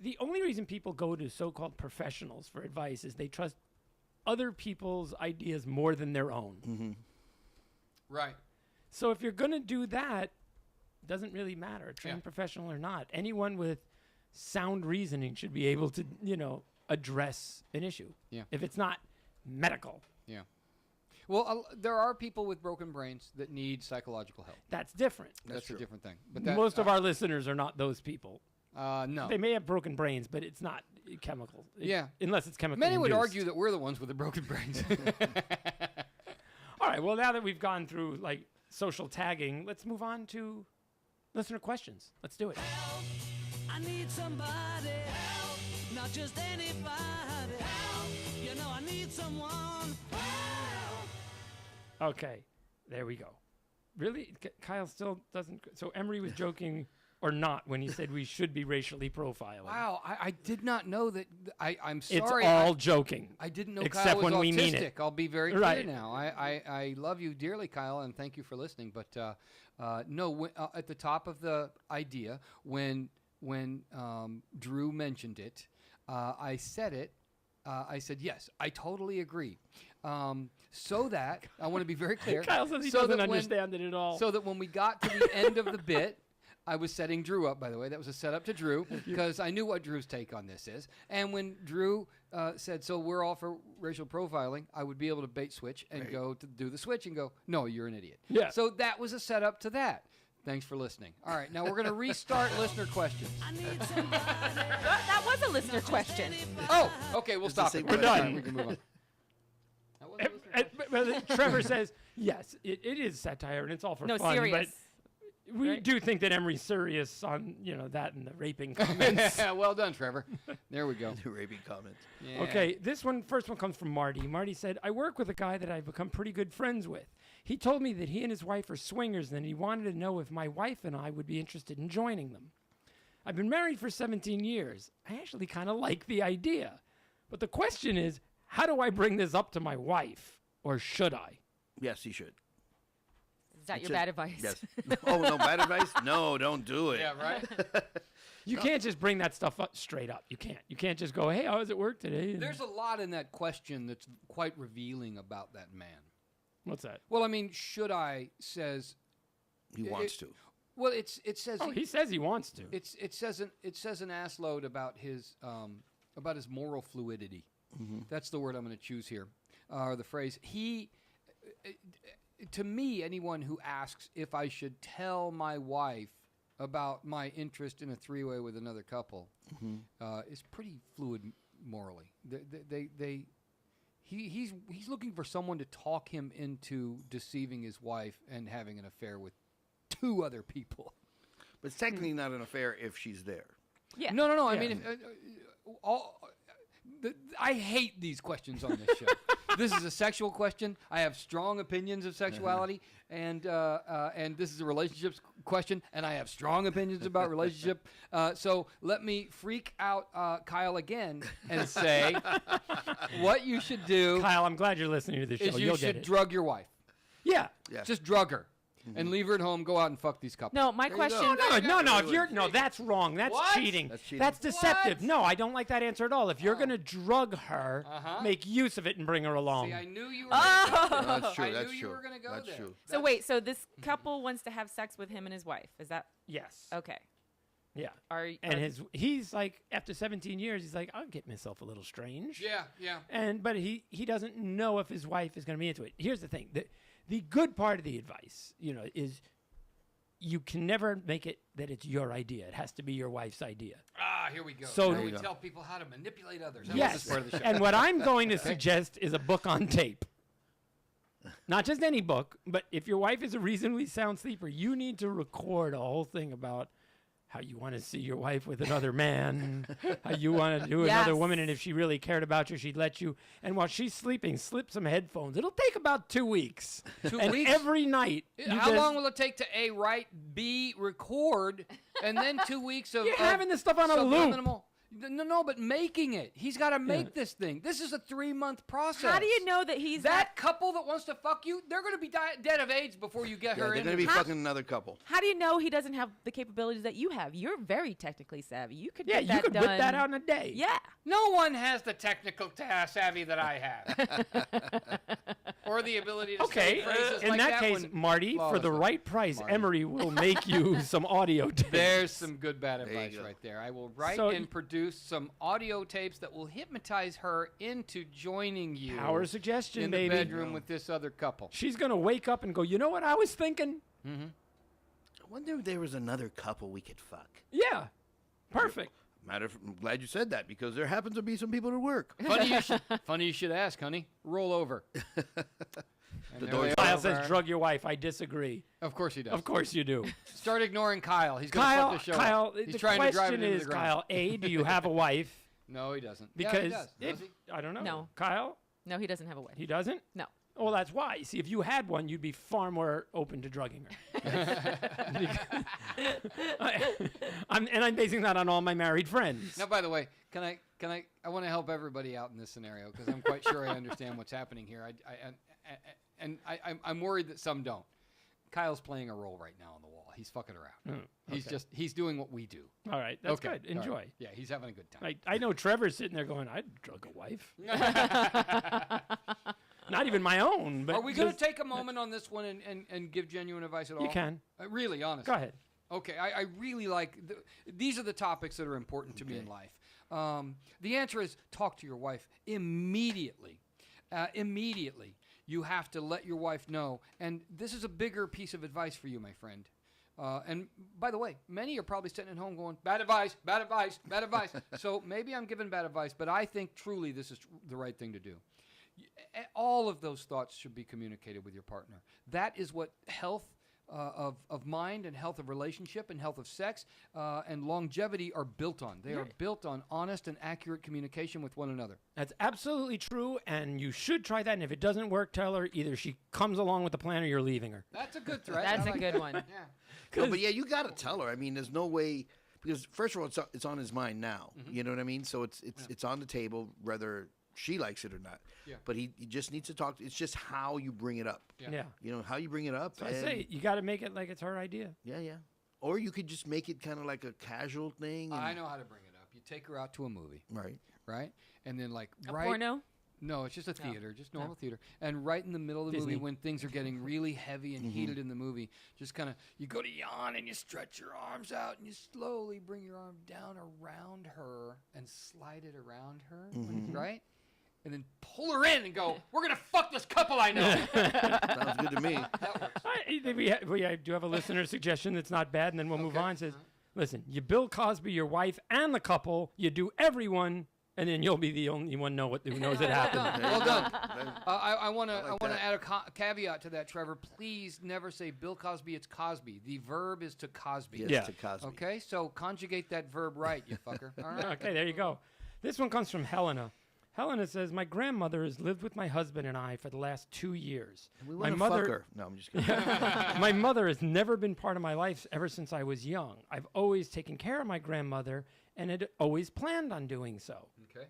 the only reason people go to so-called professionals for advice is they trust other people's ideas more than their own. Right. So if you're going to do that, doesn't really matter, trained Yeah. professional or not. Anyone with sound reasoning should be able to, address an issue. Yeah. If it's not medical, Well, there are people with broken brains that need psychological help. that's different. That's a true. different thing. But that, Most of our listeners are not those people. no. They may have broken brains, but it's not chemical. Yeah. Unless it's chemical. Many would induced. argue that we're the ones with the broken brains. All right. Well, now that we've gone through like social tagging, let's move on to listener questions. Let's do it. I need somebody help, not just anybody help. You know I need someone help. Okay. There we go. Really? Kyle still doesn't. So Emery was joking or not when he said we should be racially profiling. Wow, I did not know that. I'm It's sorry. all joking. I didn't know except Kyle was when autistic. we mean it. I'll be very clear Right. now. I love you dearly, Kyle, and thank you for listening. But no, at the top of the idea, when Drew mentioned it, I said it. I said, yes, I totally agree. So that, I want to be very clear. Kyle says he so doesn't that when- understand it at all. So that when we got to the end of the bit, I was setting Drew up, by the way. That was a setup to Drew because I knew what Drew's take on this is. And when Drew said, so we're all for racial profiling, I would be able to bait switch and go to do the switch and go, no, you're an idiot. Yeah. So that was a setup to that. Thanks for listening. All right, now we're going to restart listener questions. I need somebody. That was a listener question. Oh, okay, we'll It's the stop it. same We're question. done. We can move on. That was a listener question. But Trevor says, yes, it is satire and it's all for No, fun. serious. But we Right. do think that Emery's serious on, that and the raping comments. Well done, Trevor. There we go. The raping comment. Yeah. Okay, first one comes from Marty. Marty said, I work with a guy that I've become pretty good friends with. He told me that he and his wife are swingers and he wanted to know if my wife and I would be interested in joining them. I've been married for 17 years. I actually kind of like the idea. But the question is, how do I bring this up to my wife? Or should I? Yes, he should. Is that It's your a- bad advice? Yes. Oh, no, bad advice? No, don't do it. Yeah, right? You can't just bring that stuff up straight up. You can't. You can't just go, hey, how was it work today? And There's a lot in that question that's quite revealing about that man. what's that? Well, I mean, should I says He wants to. well, it says Oh, he says he wants to. it says an ass load about his moral fluidity. That's the word I'm going to choose here, or the phrase. To me, anyone who asks if I should tell my wife about my interest in a three-way with another couple is pretty fluid morally. He's looking for someone to talk him into deceiving his wife and having an affair with two other people. But it's technically not an affair if she's there. Yeah. No. I Yeah. mean, I hate these questions on this show. This is a sexual question. I have strong opinions of sexuality, and this is a relationships question, and I have strong opinions about relationship. So let me freak out Kyle again and say what you should do Kyle, I'm glad you're listening to this show. is you You'll get should it. drug your wife. Yeah. Yeah. Just drug her and leave her at home. Go out and fuck these couples. No, my There you go. question. No, if you're that's wrong. That's What? cheating. That's cheating. That's deceptive. What? No, I don't like that answer at all. If you're gonna drug her, make use of it and bring her along. See, I knew you were. No, that's true. I That's knew you true. were gonna go That's there. true. So wait, so this couple wants to have sex with him and his wife. Is that Yes. okay? Yeah. Are He's like after 17 years, he's like, I'll get myself a little strange. Yeah. But he doesn't know if his wife is going to be into it. Here's the thing: the good part of the advice, is you can never make it that it's your idea. It has to be your wife's idea. Here we go. So- now There we you go. tell people how to manipulate others. I love Yes. this part of the show. And what I'm going to suggest is a book on tape. Not just any book, but if your wife is a reasonably sound sleeper, you need to record a whole thing about how you want to see your wife with another man, how you want to do another Yes. woman, and if she really cared about you, she'd let you. And while she's sleeping, slip some headphones. It'll take about 2 weeks. 2 and weeks? every night. How long will it take to A, write, B, record, and then 2 weeks of You're having this stuff on a loop. subliminal? No, but making it. He's got to make this thing. This is a 3-month process. How do you know that he's that couple that wants to fuck you? They're going to be dead of AIDS before you get Yeah, her they're in. going to be How- fucking another couple. How do you know he doesn't have the capabilities that you have? You're very technically savvy. You could Yeah, get you that could done. whip that out in a day. Yeah. No one has the technical savvy that I have. Or the ability to Okay, say phrases in like that case, one Marty, for the flawlessly. right price, Marty. Emery will make you some audio tapes. There's some good bad you advice go. right there. I will write So and produce some audio tapes that will hypnotize her into joining you Power suggestion, in baby. the bedroom with this other couple. She's going to wake up and go, you know what I was thinking? I wonder if there was another couple we could fuck. Yeah. Perfect. I'm glad you said that because there happens to be some people at work. Funny you should ask, honey. Roll over. And there door they is- Kyle are. says, drug your wife. I disagree. Of course he does. Of course you do. Start ignoring Kyle. He's going to Kyle, fuck the show Kyle, up. He's the trying to drive question it into is, the ground. Kyle, A, do you have a wife? No, he doesn't. Because yeah, he does. if, Does he? I don't know. No. Kyle, No, he doesn't have a wife. he doesn't? No. Well, that's why. See, if you had one, you'd be far more open to drugging her. I'm basing that on all my married friends. Now, by the way, I want to help everybody out in this scenario because I'm quite sure I understand what's happening here. I'm worried that some don't. Kyle's playing a role right now on the wall. He's fucking around. He's doing what we do. All right, that's Okay, good. all right. Enjoy. Yeah, he's having a good time. I know Trevor's sitting there going, I'd drug a wife. Not even my own. But Are we going to just- take a moment on this one and give genuine advice at all? You can. Really, honestly. Go ahead. Okay, I really like these are the topics that are important to me in life. The answer is talk to your wife immediately. Immediately. You have to let your wife know. And this is a bigger piece of advice for you, my friend. And by the way, many are probably sitting at home going, bad advice, bad advice, bad advice. So maybe I'm giving bad advice, but I think truly this is the right thing to do. All of those thoughts should be communicated with your partner. That is what health of mind and health of relationship and health of sex and longevity are built on. They are built on honest and accurate communication with one another. That's absolutely true, and you should try that. And if it doesn't work, tell her either she comes along with the plan or you're leaving her. That's a good threat. That's I a like good that. one. Yeah. No, but yeah, you got to tell her. I mean, there's no way because first of all, it's on his mind now. You know what I mean? So it's on the table whether she likes it or not. Yeah. But he just needs to talk. It's just how you bring it up. Yeah. You know how you bring it up. So I and- say you got to make it like it's her idea. Yeah, yeah. Or you could just make it kind of like a casual thing. And, I know how to bring it up. You take her out to a movie, Right. right? And then like A right porno? No, it's just a theater, just normal theater. And right in the middle of the Disney. movie, when things are getting really heavy and heated in the movie, just kind of you go to yawn and you stretch your arms out and you slowly bring your arm down around her and slide it around her, right? And then pull her in and go, "We're gonna fuck this couple I know." Sounds good to me. I think we do have a listener suggestion that's not bad, and then we'll move on. It says, listen, you Bill Cosby your wife and the couple, you do everyone, and then you'll be the only one who knows it happened. Well done. I want like to that. add a caveat to that, Trevor. Please never say Bill Cosby. It's Cosby. The verb is to Cosby. Yes, Yeah. to Cosby. Okay, so conjugate that verb right, you fucker. All right. Okay, there you go. This one comes from Helena. Helena says, my grandmother has lived with my husband and I for the last 2 years. We My want to mother- fuck her. No, I'm just kidding. My mother has never been part of my life ever since I was young. I've always taken care of my grandmother and had always planned on doing so. Okay.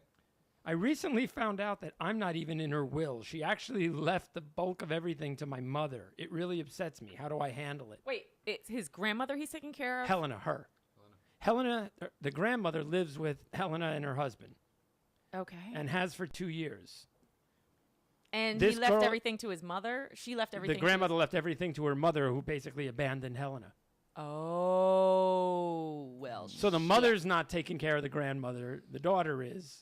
I recently found out that I'm not even in her will. She actually left the bulk of everything to my mother. It really upsets me. How do I handle it? Wait, it's his grandmother he's taking care of? Helena, her. Helena, the grandmother, lives with Helena and her husband Okay. and has for 2 years. And this he left girl- everything to his mother? She left everything The to his- grandmother left everything to her mother, who basically abandoned Helena. Oh, well. So the mother's not taking care of the grandmother. The daughter is.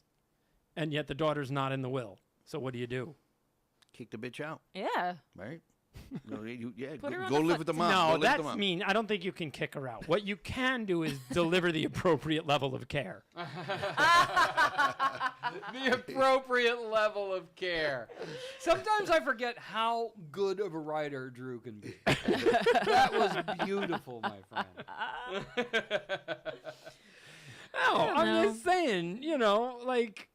And yet the daughter's not in the will. So what do you do? Kick the bitch out, Yeah. right? No, yeah, Put her on go the live foot- with the mom. Go No, live with the that's mom. mean. I don't think you can kick her out. What you can do is deliver the appropriate level of care. The appropriate level of care. Sometimes I forget how good of a writer Drew can be. That was beautiful, my friend. No, don't I'm know. just saying, like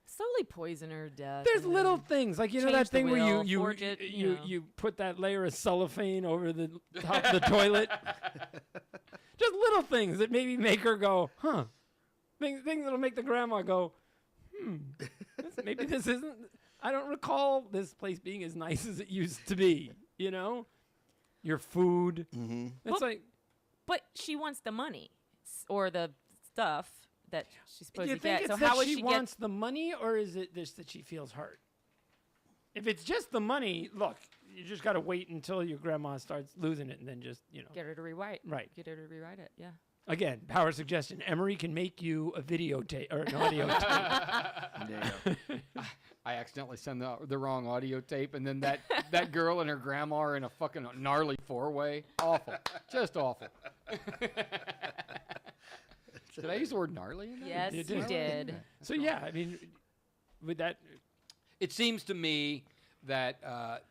Slowly poison her to death. there's and little then- things like change that the thing where will, you forge it, you know. you put that layer of cellophane over the top of the toilet. Just little things that maybe make her go, huh? Things that'll make the grandma go, maybe this isn't. I don't recall this place being as nice as it used to be. Your food. Mm-hmm. It's Well, like. But she wants the money or the stuff that she's Do supposed you to think get. it's So that how would she she wants the money, or is it just that she feels hurt? If it's just the money, look, you just got to wait until your grandma starts losing it and then just, Get her to rewrite. Right. Get her to rewrite it. Yeah. Again, power suggestion. Emery can make you a videotape or an audio tape. There you go. I accidentally send the wrong audio tape, and then that girl and her grandma are in a fucking gnarly four-way. Awful. Just awful. Did I use the word gnarly in that? Yes, You you did. did. So, yeah, I mean, with that, It seems to me that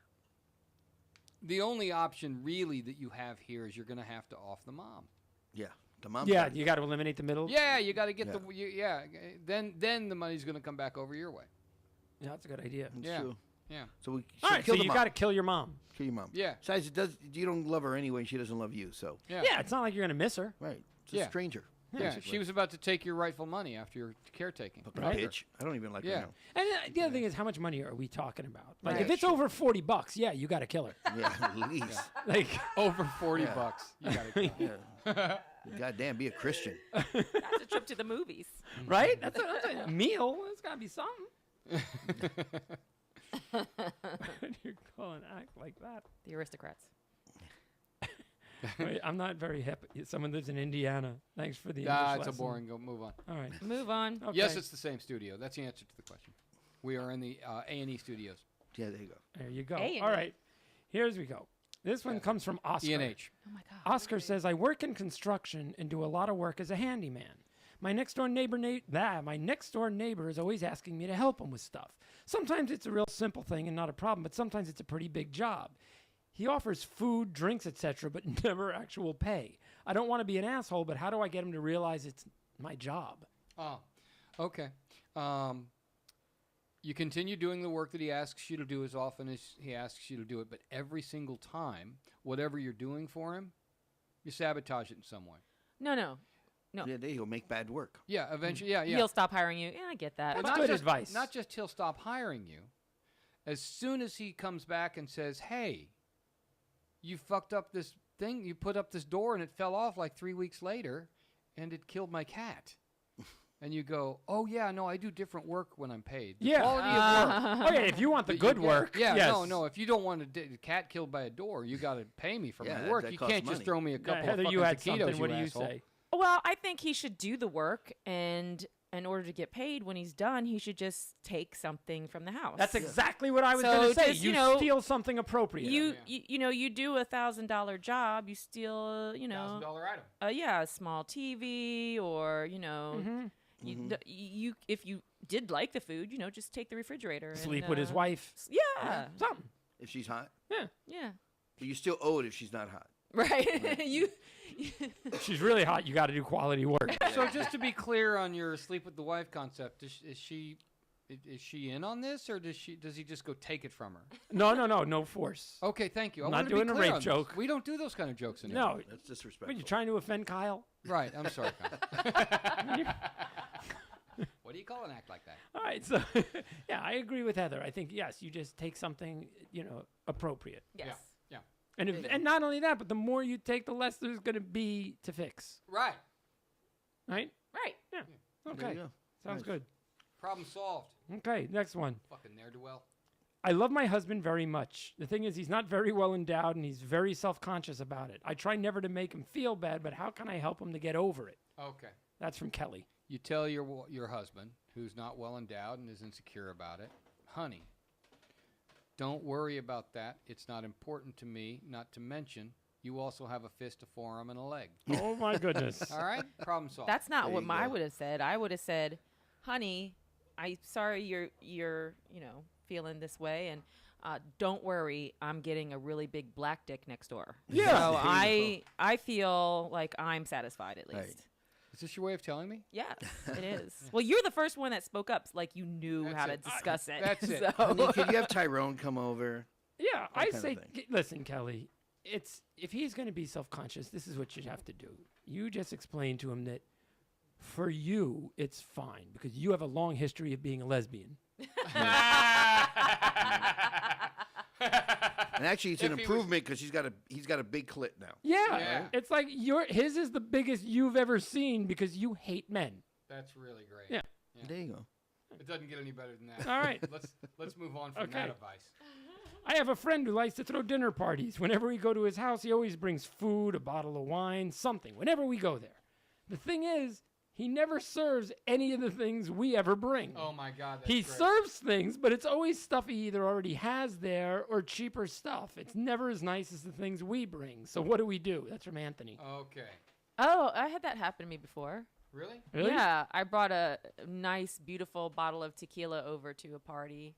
the only option really that you have here is you're going to have to off the mom. Yeah. The mom. yeah, you got to eliminate the middle. Yeah, you got to get Yeah. Then the money's going to come back over your way. Yeah, that's a good idea. That's Yeah. true. Yeah. So All right, so kill the you mom. got to kill your mom. Kill your mom. Yeah. Besides, you don't love her anyway, and she doesn't love you. So Yeah, it's not like you're going to miss her. right, it's a Yeah. stranger. Yeah, basically. she was about to take your rightful money after your caretaking. Fucking Right. bitch. I don't even like Yeah. her now. And the other thing is, how much money are we talking about? Like, Right. if it's over $40, yeah, you got to kill her. Yeah, at least. Like, Over 40 Yeah. bucks. You got to Yeah. Goddamn, be a Christian. That's a trip to the movies. right? That's a meal. It's got to be something. You're calling act like that. The aristocrats. Wait, I'm not very hip. Someone lives in Indiana. Thanks for the English it's a lesson. boring. Go move on. All right. Move on. Okay. Yes, it's the same studio. That's the answer to the question. We are in the A&E studios. Yeah, there you go. There you go. A&E. All right. Here's we go. This one comes from Oscar. E&H. Oh my God. Oscar says, I work in construction and do a lot of work as a handyman. My next door neighbor is always asking me to help him with stuff. Sometimes it's a real simple thing and not a problem, but sometimes it's a pretty big job. He offers food, drinks, etc., but never actual pay. I don't want to be an asshole, but how do I get him to realize it's my job? Oh, okay. You continue doing the work that he asks you to do as often as he asks you to do it, but every single time, whatever you're doing for him, you sabotage it in some way. No. Yeah, there you go. Make bad work. Yeah, eventually, yeah. He'll stop hiring you. Yeah, I get that. That's not good just, advice. Not just he'll stop hiring you. As soon as he comes back and says, hey, you fucked up this thing, you put up this door and it fell off like 3 weeks later and it killed my cat. And you go, oh, yeah, no, I do different work when I'm paid. The Yeah. quality of work. Oh, yeah, if you want the that you good get- work. Yeah, yes. no. If you don't want a cat killed by a door, you got to pay me for Yeah, my work. that You costs can't just money. throw me a couple of Heather, fucking you had taquitos, something. What do you asshole. say? Well, I think he should do the work, and in order to get paid, when he's done, he should just take something from the house. That's exactly what I was So going to say. just, You you know, steal something appropriate. You do $1,000 job, you steal, $1,000 item. a small TV, or you if you did like the food, just take the refrigerator. Sleep and, with his wife. Yeah, Something. If she's hot, yeah, but you still owe it if she's not hot. right. you If she's really hot, you got to do quality work. So just to be clear on your sleep with the wife concept, is she in on this, or does he just go take it from her? No force. Okay, thank you. I I'm wanted not to be doing a clear rape on this. joke. We don't do those kind of jokes anymore. No. That's What, disrespectful. you trying to offend Kyle? Right, I'm sorry. What do you call an act like that? All right, so yeah, I agree with Heather. I think yes, you just take something appropriate, yes. Yeah. and not only that, but the more you take, the less there's going to be to fix. Right. Right? Right. Yeah. There Okay. you go. Sounds Nice. good. Problem solved. Okay, next one. Fucking ne'er-do-well. I love my husband very much. The thing is, he's not very well endowed, and he's very self-conscious about it. I try never to make him feel bad, but how can I help him to get over it? Okay. That's from Kelly. You tell your husband, who's not well endowed and is insecure about it, honey, don't worry about that. It's not important to me, not to mention you also have a fist, a forearm, and a leg. Oh my goodness. All right? Problem solved. That's not There what you I go. would have said. I would have said, "Honey, I'm sorry you're feeling this way, and don't worry, I'm getting a really big black dick next door. Yeah. So There you I feel like I'm satisfied at least. Right. Is this your way of telling me? Yes, it is. Well, you're the first one that spoke up, like you knew That's how to it. discuss it. That's it. So- Honey, could you have Tyrone come over? Yeah, I kind of say, thing. listen, Kelly, if he's going to be self-conscious, this is what you have to do. You just explain to him that for you, it's fine because you have a long history of being a lesbian. And actually, it's an If he was- improvement because he's got a big clit now. Yeah, Yeah. it's like his is the biggest you've ever seen because you hate men. That's really great. Yeah. There you go. It doesn't get any better than that. All right. Let's move on from Okay. that advice. I have a friend who likes to throw dinner parties. Whenever we go to his house, he always brings food, a bottle of wine, something, whenever we go there. The thing is, he never serves any of the things we ever bring. Oh my God, that's He great. serves things, but it's always stuff he either already has there or cheaper stuff. It's never as nice as the things we bring. So what do? That's from Anthony. Okay. Oh, I had that happen to me before. Really? Really? Yeah, I brought a nice, beautiful bottle of tequila over to a party.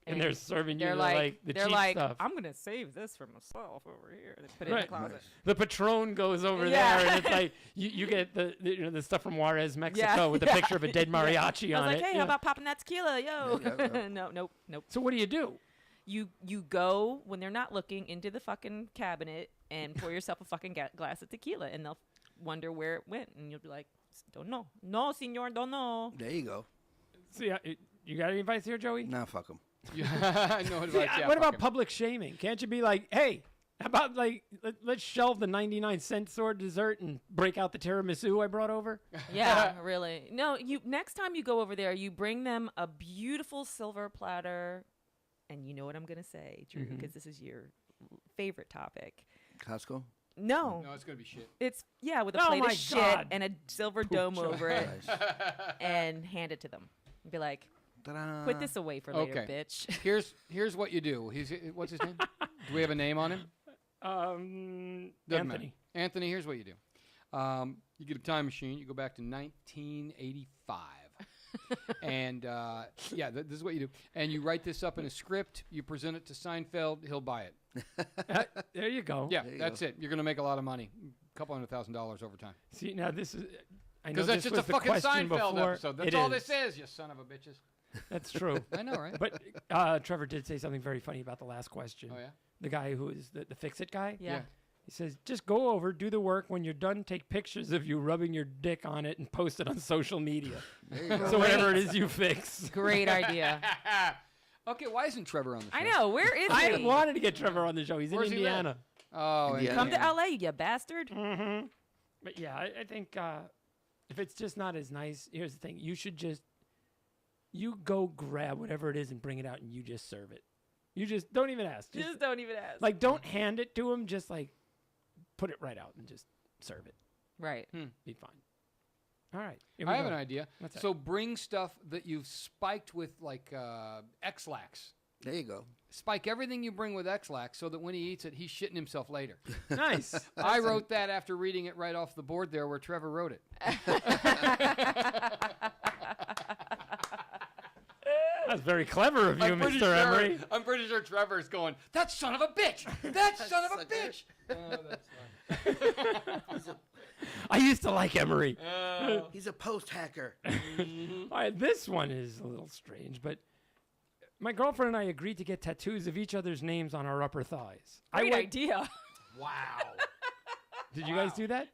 And they're serving you they're the they're cheap like, stuff. I'm gonna save this for myself over here. They put it Right. in the closet. The Patron goes over Yeah. there, and it's like you get the stuff from Juarez, Mexico, Yeah, with a yeah. picture of a dead mariachi I on was like, it. hey, Yeah. how about popping that tequila, yo? Yeah. Nope. So what do? You go when they're not looking into the fucking cabinet and pour yourself a fucking glass of tequila, and they'll wonder where it went, and you'll be like, don't know. No, senor, don't know. There you go. See, you got any advice here, Joey? Nah, fuck them. Yeah. No advice. See, Yeah, what fuck about him. public shaming? Can't you be like, hey, how about let's shelve the 99-cent sword dessert and break out the tiramisu I brought over? Yeah, really. No, you next time you go over there, you bring them a beautiful silver platter, and you know what I'm gonna say, Drew, because this is your favorite topic. Costco? No, No, it's gonna be shit. it's with a Oh plate my of shit God. and a silver dome over it, Nice. and hand it to them. Be like, Ta-da. put this away for later, Okay. bitch. Here's what you do. What's his name? Do we have a name on him? Doesn't matter. Anthony. Anthony, here's what you do. You get a time machine. You go back to 1985. And, this is what you do. And you write this up in a script. You present it to Seinfeld. He'll buy it. There you go. Yeah, There you that's go. it. You're going to make a lot of money. A couple $100,000 over time. See, now this is. I know Because that's this just a was the fucking question Seinfeld before. episode. That's It all is. this is, you son of a bitches. That's true. I know, right? But Trevor did say something very funny about the last question. Oh, yeah? The guy who is the fix-it guy. Yeah. He says, just go over, do the work. When you're done, take pictures of you rubbing your dick on it and post it on social media. There you go. So whatever it is you fix. Great idea. Okay, why isn't Trevor on the show? I know. Where is I he? wanted to get Trevor on the show. He's Where's in he live? Indiana. Oh, Indiana. Come to LA, you bastard. Mm-hmm. But yeah, I think if it's just not as nice, here's the thing. You should you go grab whatever it is and bring it out and you just serve it. You just don't even ask. Just don't even ask. Like, don't hand it to him. Just like put it right out and just serve it. Right. Be fine. All right. here we I have go. an idea. What's that? So bring stuff that you've spiked with, like, X-Lax. There you go. Spike everything you bring with X-Lax so that when he eats it, he's shitting himself later. Nice. I wrote that after reading it right off the board there where Trevor wrote it. That's very clever of you, Mr. Emery. I'm pretty sure Trevor's going, that son of a bitch! That son of a bitch! Oh, that's fine. I used to like Emery. He's a post hacker. All right, this one is a little strange, but my girlfriend and I agreed to get tattoos of each other's names on our upper thighs. Great idea. Wow. Did you guys do that?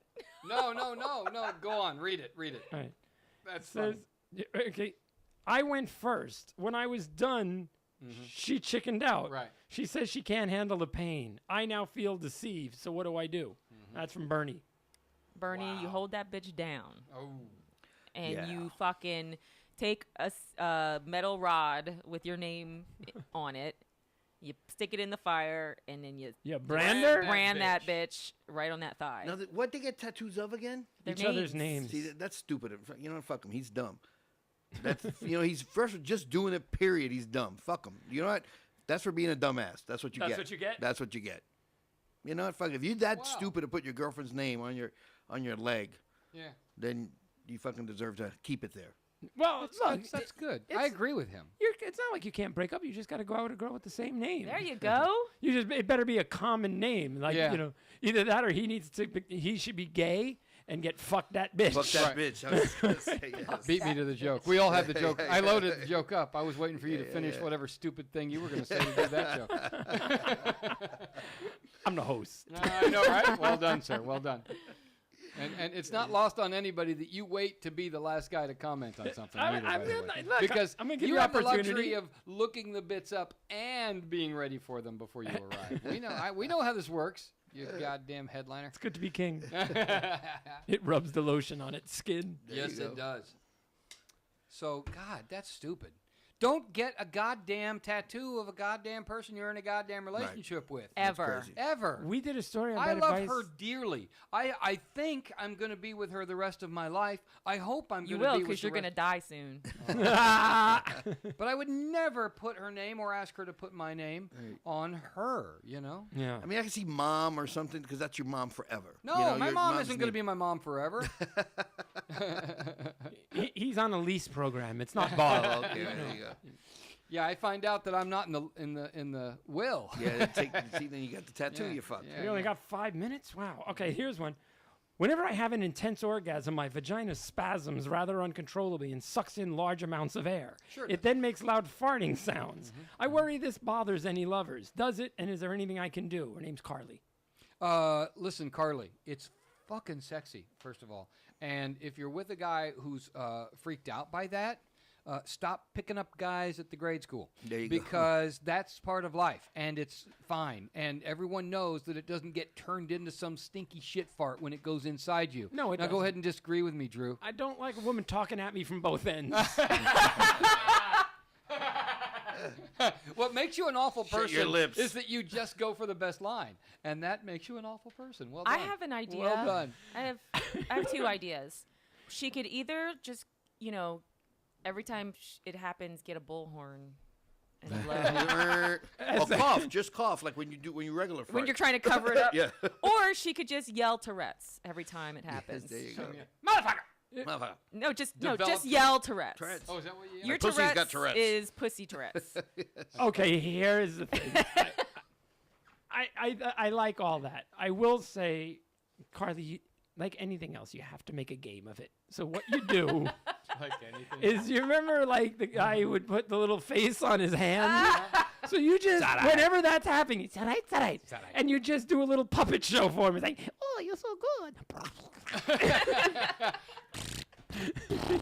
No. Go on. Read it. All right. That's Says, funny. okay, I went first. When I was done, she chickened out. Right. She says she can't handle the pain. I now feel deceived, so what do I do? That's from Bernie. Bernie, you hold that bitch down. Oh. And Yeah. you fucking take a metal rod with your name on it. You stick it in the fire, and then you Yeah, Brander? Brand- brand that bitch right on that thigh. Now, what they get tattoos of again? Their Each other's names. See, that's stupid. You know, fuck him. He's dumb. That's he's first just doing it. Period. He's dumb. Fuck him. You know what? That's for being a dumbass. That's what you That's get. what you get? That's what you get. You know what? Fuck. If you're that Wow. stupid to put your girlfriend's name on your leg, Yeah. then you fucking deserve to keep it there. Well, look, That's good. it's- I agree with him. it's not like you can't break up. You just got to go out with a girl with the same name. There you go. It better be a common name. Like, Yeah. you know, either that or he should be gay and get fuck that bitch. Fuck that Right. bitch. I was gonna say yes. Beat me to the joke. We all had the joke. I loaded the joke up. I was waiting for you to finish whatever stupid thing you were going to say to do that joke. I'm the host. I know, right? Well done, sir. Well done. And it's not lost on anybody that you wait to be the last guy to comment on something. I- either, I by the mean, way. look, because I'm gonna give you you have the opportunity. luxury of looking the bits up and being ready for them before you arrive. We know how this works. You goddamn headliner. It's good to be king. It rubs the lotion on its skin. Yes, you it does. So, God, that's stupid. Don't get a goddamn tattoo of a goddamn person you're in a goddamn relationship with. Ever. crazy. Ever. We did a story on I Bad love Advice. her dearly. I think I'm going to be with her the rest of my life. I hope I'm You going to will, be with because you're the going to die soon. But I would never put her name or ask her to put my name on her, you know? Yeah. I mean, I can see mom or something because that's your mom forever. No, You know, my your mom mom's isn't going to name- be my mom forever. He's on a lease program. It's not Oh, bought. okay, there you go. Yeah, I find out that I'm not in the will. Yeah, see, then you got the tattoo. Yeah. You fucked. Yeah. We only got 5 minutes? Wow. Okay, here's one. Whenever I have an intense orgasm, my vagina spasms rather uncontrollably and sucks in large amounts of air. Sure it It then makes loud farting sounds. I worry this bothers any lovers. Does it? And is there anything I can do? Her name's Carly. Listen, Carly, it's fucking sexy, first of all. And if you're with a guy who's freaked out by that, stop picking up guys at the grade school. There you go. Because that's part of life, and it's fine. And everyone knows that it doesn't get turned into some stinky shit fart when it goes inside you. No, it Now go doesn't. ahead and disagree with me, Drew. I don't like a woman talking at me from both ends. What makes you an awful Shut person your lips. is that you just go for the best line, and that makes you an awful person. Well I done. have an idea. Well done. I have two ideas. She could either just, every time it happens, get a bullhorn and blow. Oh, cough. Just cough like when you regular fart. when you're trying to cover it up. Yeah. Or she could just yell Tourette's every time it happens. There you go. Motherfucker! Motherfucker. No, just Develop yell Tourette's. Tourette's. Oh, is that what you Your pussy's Tourette's, got Tourette's. is pussy Tourette's. Okay, here's the thing. I like all that. I will say, Carly, like anything else, you have to make a game of it. So what you do like anything? is, you remember like the guy who would put the little face on his hand? So you just, whenever that's happening, it's all right, it's all right. And you just do a little puppet show for him. It's like, oh, you're so good.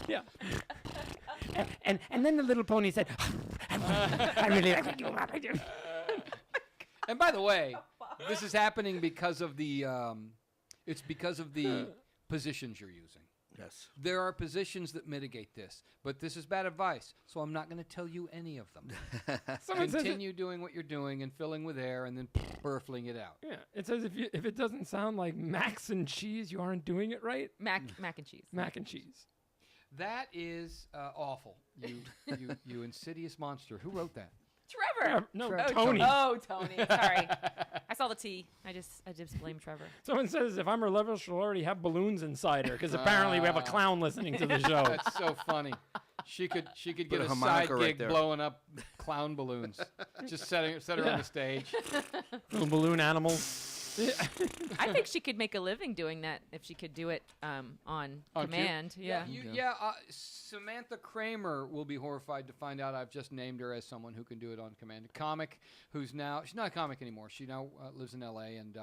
Yeah. And then the little pony said, I really like you. I do. And by the way, this is happening because of the it's because of the positions you're using. Yes. There are positions that mitigate this, but this is bad advice, so I'm not going to tell you any of them. Someone says it- Continue doing what you're doing and filling with air and then burfling it out. Yeah, it says if it doesn't sound like macs and cheese, you aren't doing it right. mac and cheese. Mac and cheese. That is awful. You insidious monster. Who wrote that? Trevor. No, Oh, Tony. Oh, Tony. Sorry. I saw the T. I just blame Trevor. Someone says if I'm her lover, she'll already have balloons inside her because apparently we have a clown listening to the show. That's so funny. She could get Put a a side harmonica right gig there. blowing up clown balloons. Just set her on the stage. Little balloon animals. I think she could make a living doing that if she could do it on On cue? command. Yeah. Samantha Kramer will be horrified to find out I've just named her as someone who can do it on command. A comic who's now, she's not a comic anymore. She now lives in L.A. and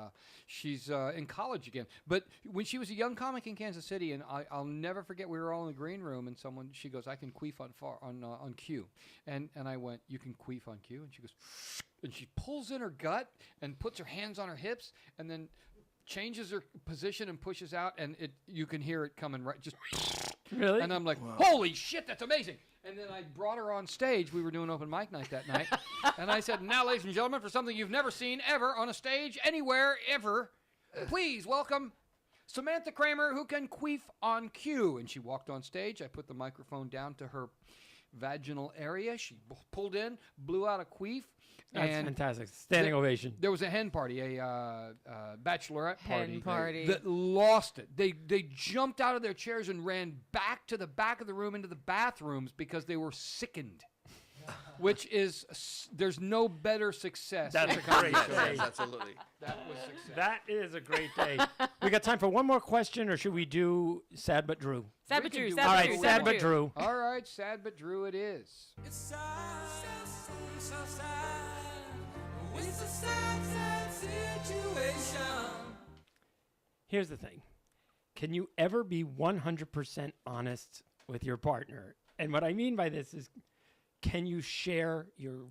she's in college again. But when she was a young comic in Kansas City, and I'll never forget, we were all in the green room, and she goes, I can queef on cue. And I went, you can queef on cue? And she goes, and she pulls in her gut and puts her hands on her hips and then changes her position and pushes out, and you can hear it coming right just. Really? And I'm like, holy shit, that's amazing. And then I brought her on stage. We were doing open mic night that night. And I said, now, ladies and gentlemen, for something you've never seen ever on a stage anywhere ever, please welcome Samantha Kramer, who can queef on cue. And she walked on stage. I put the microphone down to her vaginal area. She pulled in, blew out a queef. That's and fantastic. Standing ovation. there was a hen party, a bachelorette Hen party. that lost it. They jumped out of their chairs and ran back to the back of the room into the bathrooms because they were sickened. Which is, there's no better success. That's in a comedy great shows. day. Yes, absolutely. That was success. That is a great day. We got time for one more question, or should we do Sad But Drew? Sad We but can true. do Sad All but right, true. Sad But Drew. All right, sad but Drew it is. It's sad, so sad. It's a sad, sad situation. Here's the thing. Can you ever be 100% honest with your partner? And what I mean by this is, can you share your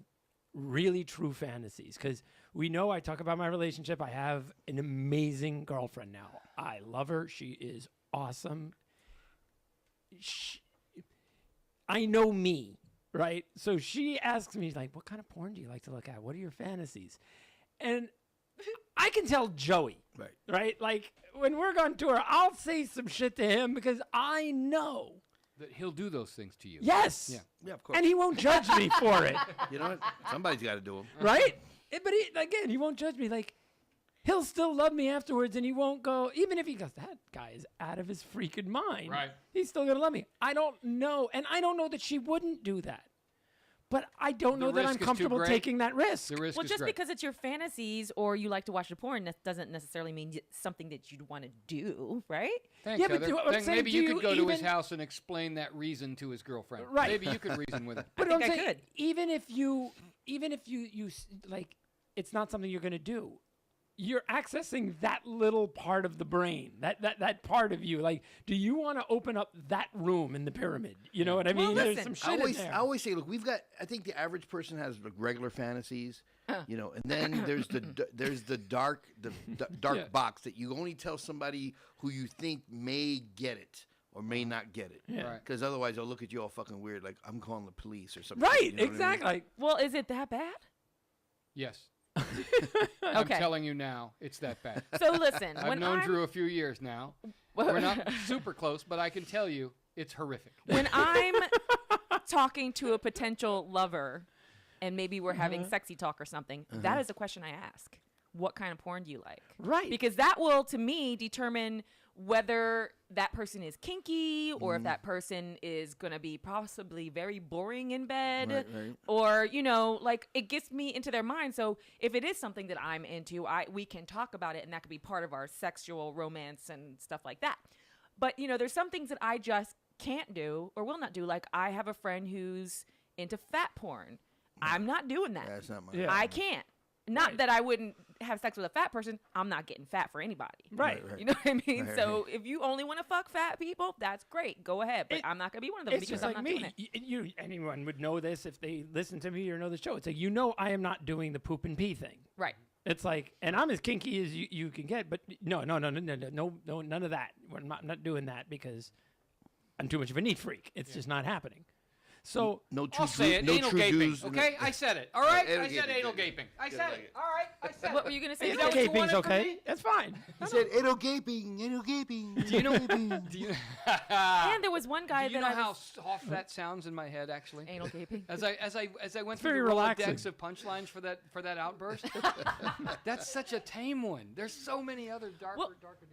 really true fantasies? Because we know I talk about my relationship. I have an amazing girlfriend now. I love her. She is awesome. I know me, right? So she asks me, like, what kind of porn do you like to look at? What are your fantasies? And I can tell Joey, right? Like, when we're on tour, I'll say some shit to him because I know. That he'll do those things to you. Yes. Yeah. Yeah, of course. And he won't judge me for it, You know what? Somebody's got to do them. right? But he won't judge me. Like, he'll still love me afterwards, and he won't go, even if he goes, that guy is out of his freaking mind. Right. He's still going to love me. I don't know. And I don't know that she wouldn't do that. But I don't The know that risk I'm is too comfortable great. taking that risk. The risk Well, is just great. because it's your fantasies or you like to watch the porn, that doesn't necessarily mean something that you'd want to do, right? Thanks, Yeah, but Heather. I'm Then saying, maybe do you you could go to his even- house and explain that reason to his girlfriend. Right. Maybe you could reason with it. But think I'm I saying, could. even if you like, it's not something you're going to do. You're accessing that little part of the brain, that part of you. Like, do you want to open up that room in the pyramid? You know what I mean? There's listen, some I shit always, in there. I always say, look, I think the average person has like regular fantasies, you know, and then there's the dark Yeah. box that you only tell somebody who you think may get it or may not get it. Yeah. Right. Because otherwise they'll look at you all fucking weird, like I'm calling the police or something. Right, you know what I mean? exactly. Like, Well, is it that bad? Yes. I'm Okay. telling you now, it's that bad. So listen, I've when known I'm, Drew a few years now. We're not super close, but I can tell you it's horrific. when I'm talking to a potential lover and maybe we're having sexy talk or something, that is a question I ask. What kind of porn do you like? Right. Because that will, to me, determine whether that person is kinky or if that person is going to be possibly very boring in bed Right. or, you know, like it gets me into their mind. So if it is something that I'm into, we can talk about it and that could be part of our sexual romance and stuff like that. But, you know, there's some things that I just can't do or will not do. Like I have a friend who's into fat porn. I'm not doing that. That's not my. Yeah. I can't. Not that I wouldn't have sex with a fat person. I'm not getting fat for anybody. right. You know what I mean? Right. So if you only want to fuck fat people, that's great. Go ahead. But I'm not going to be one of them It's because just I'm like not doing me. it. Anyone would know this if they listen to me or know the show. It's like, you know, I am not doing the poop and pee thing. Right. It's like, and I'm as kinky as you can get, but no, none of that. I'm not doing that because I'm too much of a neat freak. It's just not happening. So No true I'll say it. no Anal true gaping. Jews in Okay, I said it. All right, anal I said gaping, anal good. gaping. I Good, said like it. it. All right, I said What it. were you going to say? Is that what you gaping's wanted from okay. me? That's fine. He said anal gaping, anal gaping. Do you know? Do you, And there was one guy do you that know I how was soft that sounds in my head? Actually, anal gaping. as I went through very the relaxing. Rolodex of punchlines for that outburst, that's such a tame one. There's so many other darker. Well,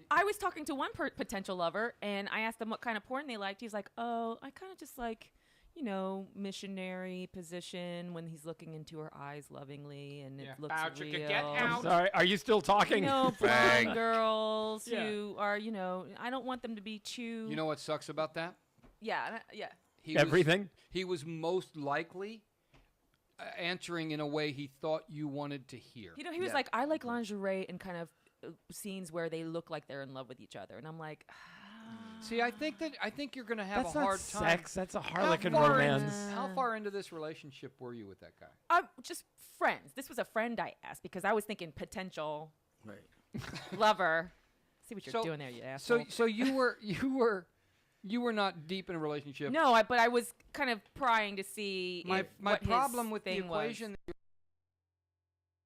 I was talking to one potential lover, and I asked them what kind of porn they liked. He's like, "Oh, I kind of just like, you know, missionary position when he's looking into her eyes lovingly, and Yeah. it looks Out, you real." could get I'm out. sorry. Are you still talking? You know, Bang. blonde girls Yeah. who are, you know, I don't want them to be too. You know what sucks about that? Yeah, yeah. He Everything? he was most likely answering in a way he thought you wanted to hear. You know, he was Yeah. like, I like lingerie and kind of scenes where they look like they're in love with each other, and I'm like, See, I think you're going to have That's a not hard time. sex. That's a harlequin far romance. How far into this relationship were you with that guy? just friends. This was a friend I asked because I was thinking potential Right. lover. See what you're So- doing there, you asshole. So you were not deep in a relationship. No, but I was kind of prying to see My if what his problem with the thing was. equation.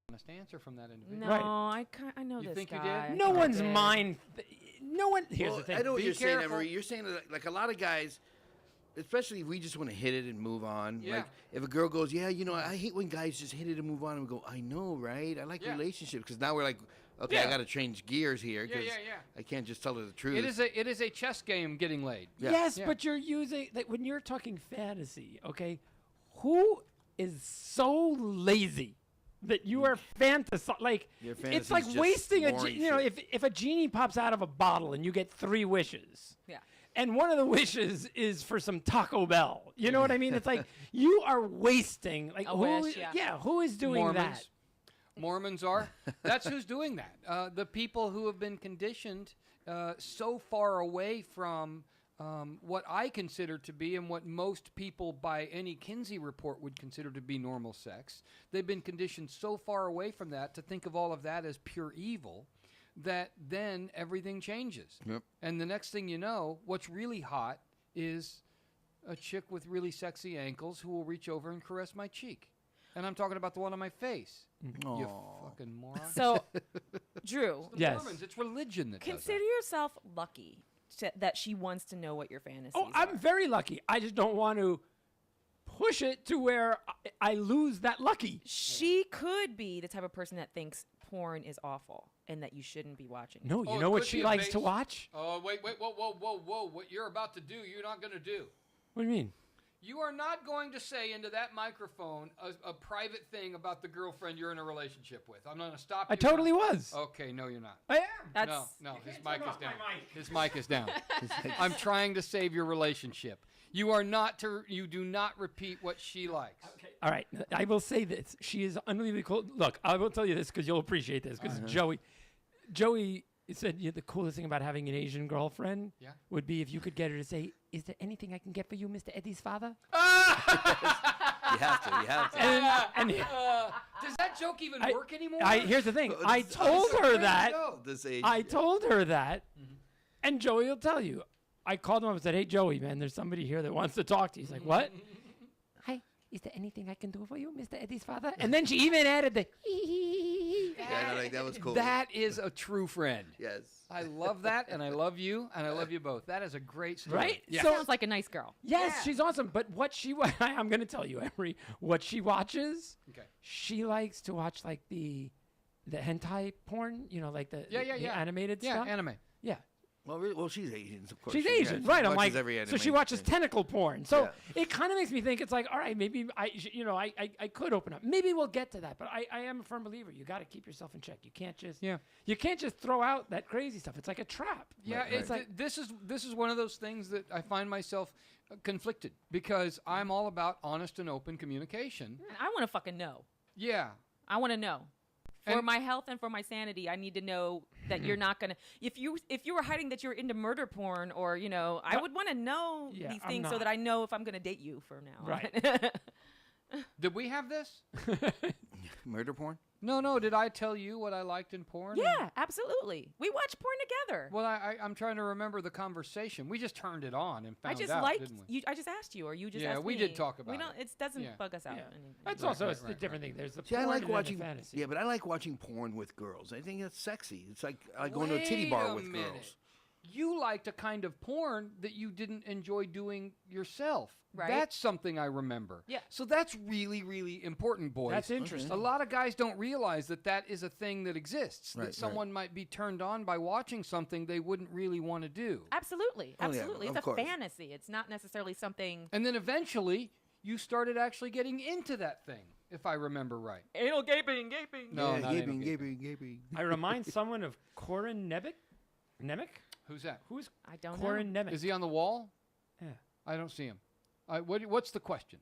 Honest answer from that individual. No, Right. I know You this think you guy. did? No I think I one's did. mind. No one. Here's Well, the thing. I know what Be you're saying, careful. Emery. You're saying that, like a lot of guys, especially if we just want to hit it and move on. Yeah. Like if a girl goes, yeah, you know, I hate when guys just hit it and move on, and we go, I know, right? I like Yeah. relationships because now we're like, okay, I Yeah. got to change gears here Yeah, because yeah. I can't just tell her the truth. It is a chess game getting laid. Yeah. Yes, Yeah. but you're using like, when you're talking fantasy. Okay, who is so lazy that you are like? Your It's like fantasy's just wasting a. boring You know, shit. if a genie pops out of a bottle and you get 3 wishes. Yeah. And one of the wishes is for some Taco Bell. You know what I mean? It's like you are wasting. Like A who? wish, yeah. Who is doing Mormons. that? Mormons are. That's who's doing that. The people who have been conditioned so far away from what I consider to be and what most people by any Kinsey report would consider to be normal sex. They've been conditioned so far away from that to think of all of that as pure evil that then everything changes. Yep. And the next thing you know, what's really hot is a chick with really sexy ankles who will reach over and caress my cheek. And I'm talking about the one on my face. You fucking moron. So, Drew, The Yes. Mormons, it's religion that does consider that. yourself lucky that she wants to know what your fantasies Oh, are. I'm very lucky. I just don't want to push it to where I lose that lucky. She could be the type of person that thinks porn is awful and that you shouldn't be watching. No, Oh, you it know what could she be a likes base- to watch? Oh, wait, whoa. What you're about to do, you're not going to do. What do you mean? You are not going to say into that microphone a private thing about the girlfriend you're in a relationship with. I'm going to stop you. I totally was. Okay, no, you're not. I am. That's No, his can't mic turn is off my down. mic. His mic is down. I'm trying to save your relationship. You are not to. You do not repeat what she likes. Okay. All right. I will say this. She is unbelievably cool. Look, I will tell you this because you'll appreciate this. Because Joey said the coolest thing about having an Asian girlfriend Yeah. would be if you could get her to say, "Is there anything I can get for you, Mr. Eddie's father?" You have to. And Does that joke even work anymore? here's the thing. I told her that. This age. I told her that, and Joey will tell you. I called him up and said, "Hey, Joey, man, there's somebody here that wants to talk to you." He's like, "What?" Hi, is there anything I can do for you, Mr. Eddie's father? And then she even added the Yeah, like that was cool. That is a true friend. Yes. I love that, and I love you, and I love you both. That is a great story. Right? Yeah. So- sounds like a nice girl. Yes, she's awesome. But what I'm going to tell you, Emery, what she watches, Okay. she likes to watch like the hentai porn, like the animated Yeah, stuff. anime. Yeah. Well, she's Asian, of course. She's She- Asian, she right? I'm watches like, every so she anime watches thing. tentacle porn. So Yeah. it kind of makes me think it's like, all right, maybe I could open up. Maybe we'll get to that, but I am a firm believer. You got to keep yourself in check. You can't just you can't just throw out that crazy stuff. It's like a trap. Yeah, Right, it's right. like this is one of those things that I find myself conflicted because I'm all about honest and open communication. And I want to fucking know. Yeah. I want to know. For And- my health and for my sanity, I need to know that you're not gonna. If you were hiding that you're into murder porn, or I would want to know Yeah, these I'm things so not. that I know if I'm gonna date you for now. Right. Did we have this? Murder porn? No. Did I tell you what I liked in porn? Yeah, absolutely. We watch porn together. Well, I'm trying to remember the conversation. We just turned it on and I found just out, liked didn't we? you. I just asked you, or you just Yeah, asked we me. did talk about we don't, it. It doesn't Yeah. bug us out. Yeah. any- That's Right, also right, a right, different thing. There's the See, I porn like and then the watching. fantasy. Yeah, but I like watching porn with girls. I think it's sexy. It's like going to a titty Wait bar a with minute. girls. You liked a kind of porn that you didn't enjoy doing yourself. Right. That's something I remember. Yeah. So that's really, really important, boys. That's interesting. A lot of guys don't realize that is a thing that exists. Right, That someone might be turned on by watching something they wouldn't really want to do. Absolutely, Oh, yeah, absolutely. of It's a course. fantasy. It's not necessarily something. And then eventually, you started actually getting into that thing, if I remember right. Anal gaping. No, yeah, not anal gaping. I remind someone of Corin Nemec. Who's that? Who's I don't know. Corin Nemec? Is he on the wall? Yeah. I don't see him. What's the question?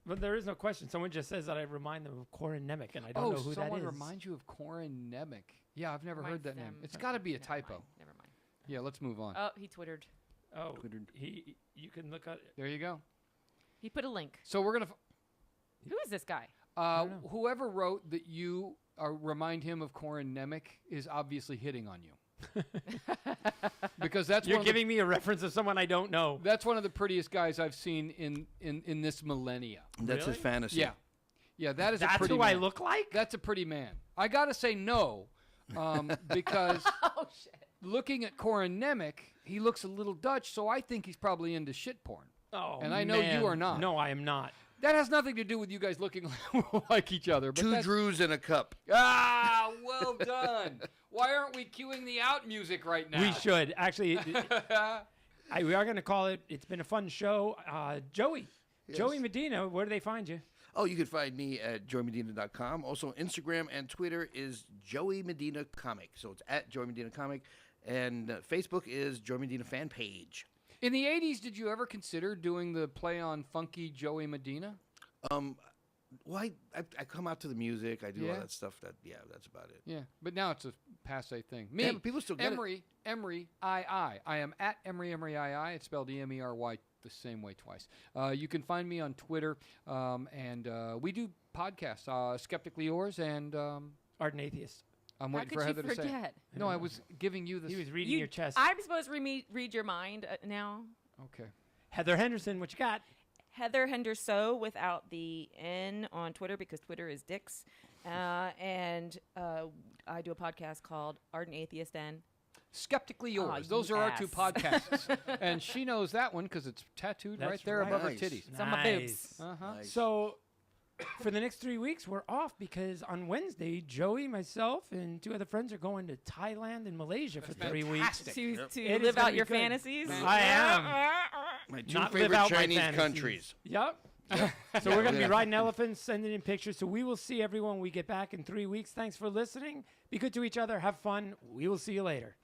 But there is no question. Someone just says that I remind them of Corin Nemec, and I don't know who that someone is. reminds you of Corin Nemec. Yeah, I've never heard Reminds that name. them It's of- got to be a Never typo. mind, Never mind. Yeah, let's move on. Oh, he twittered. Oh, you can look at. There you go. He put a link. So we're gonna. Who is this guy? don't know. Whoever wrote that you remind him of Corin Nemec is obviously hitting on you. Because that's You're one of the- giving me a reference of someone I don't know. that's one of the prettiest guys I've seen in this millennia. That's his Really? fantasy. Yeah, that is a That's pretty who man. I look like. That's a pretty man. I gotta say no, because Oh shit. looking at Corin Nemec, he looks a little Dutch, so I think he's probably into shit porn. Oh, And I know you man. are not. No, I am not. That has nothing to do with you guys looking like each other. But Two that's- Drews in a cup. Ah, well done. Why aren't we cueing the out music right now? We should actually. We are going to call it. It's been a fun show. Joey Medina. Where do they find you? Oh, you can find me at joeymedina.com. Also, Instagram and Twitter is Joey Medina Comic. So it's at Joey Medina Comic. And Facebook is Joey Medina Fan Page. In the 80s, did you ever consider doing the play on funky Joey Medina? Well, I come out to the music. I do Yeah. all that stuff. That's about it. Yeah, but now it's a passe thing. Me, Yeah, but people still get it. Emery, I am at Emery, I. It's spelled E-M-E-R-Y the same way twice. You can find me on Twitter, and we do podcasts, Skeptically Yours, and Art and Atheist. I'm How waiting could for you Heather to say it. forget? No, I was giving you this. He was reading your chest. I'm supposed to read your mind now. Okay. Heather Henderson, what you got? Heather Henderson without the N on Twitter because Twitter is dicks. And I do a podcast called Ardent Atheist Den. Skeptically Yours. you Those are our two ass. podcasts. And she knows that one because it's tattooed That's right there right. above her Nice. titties. It's on my boobs. Uh-huh. Nice. So for the next 3 weeks, we're off because on Wednesday, Joey, myself, and 2 other friends are going to Thailand and Malaysia for 3 weeks. fantastic. To, Yep. to It is live gonna out be your good. fantasies. I am. My 2 Not live favorite out my Chinese fantasies. countries. Yep. So we're going to be Yeah. riding elephants, sending in pictures. So we will see everyone when we get back in 3 weeks. Thanks for listening. Be good to each other. Have fun. We will see you later.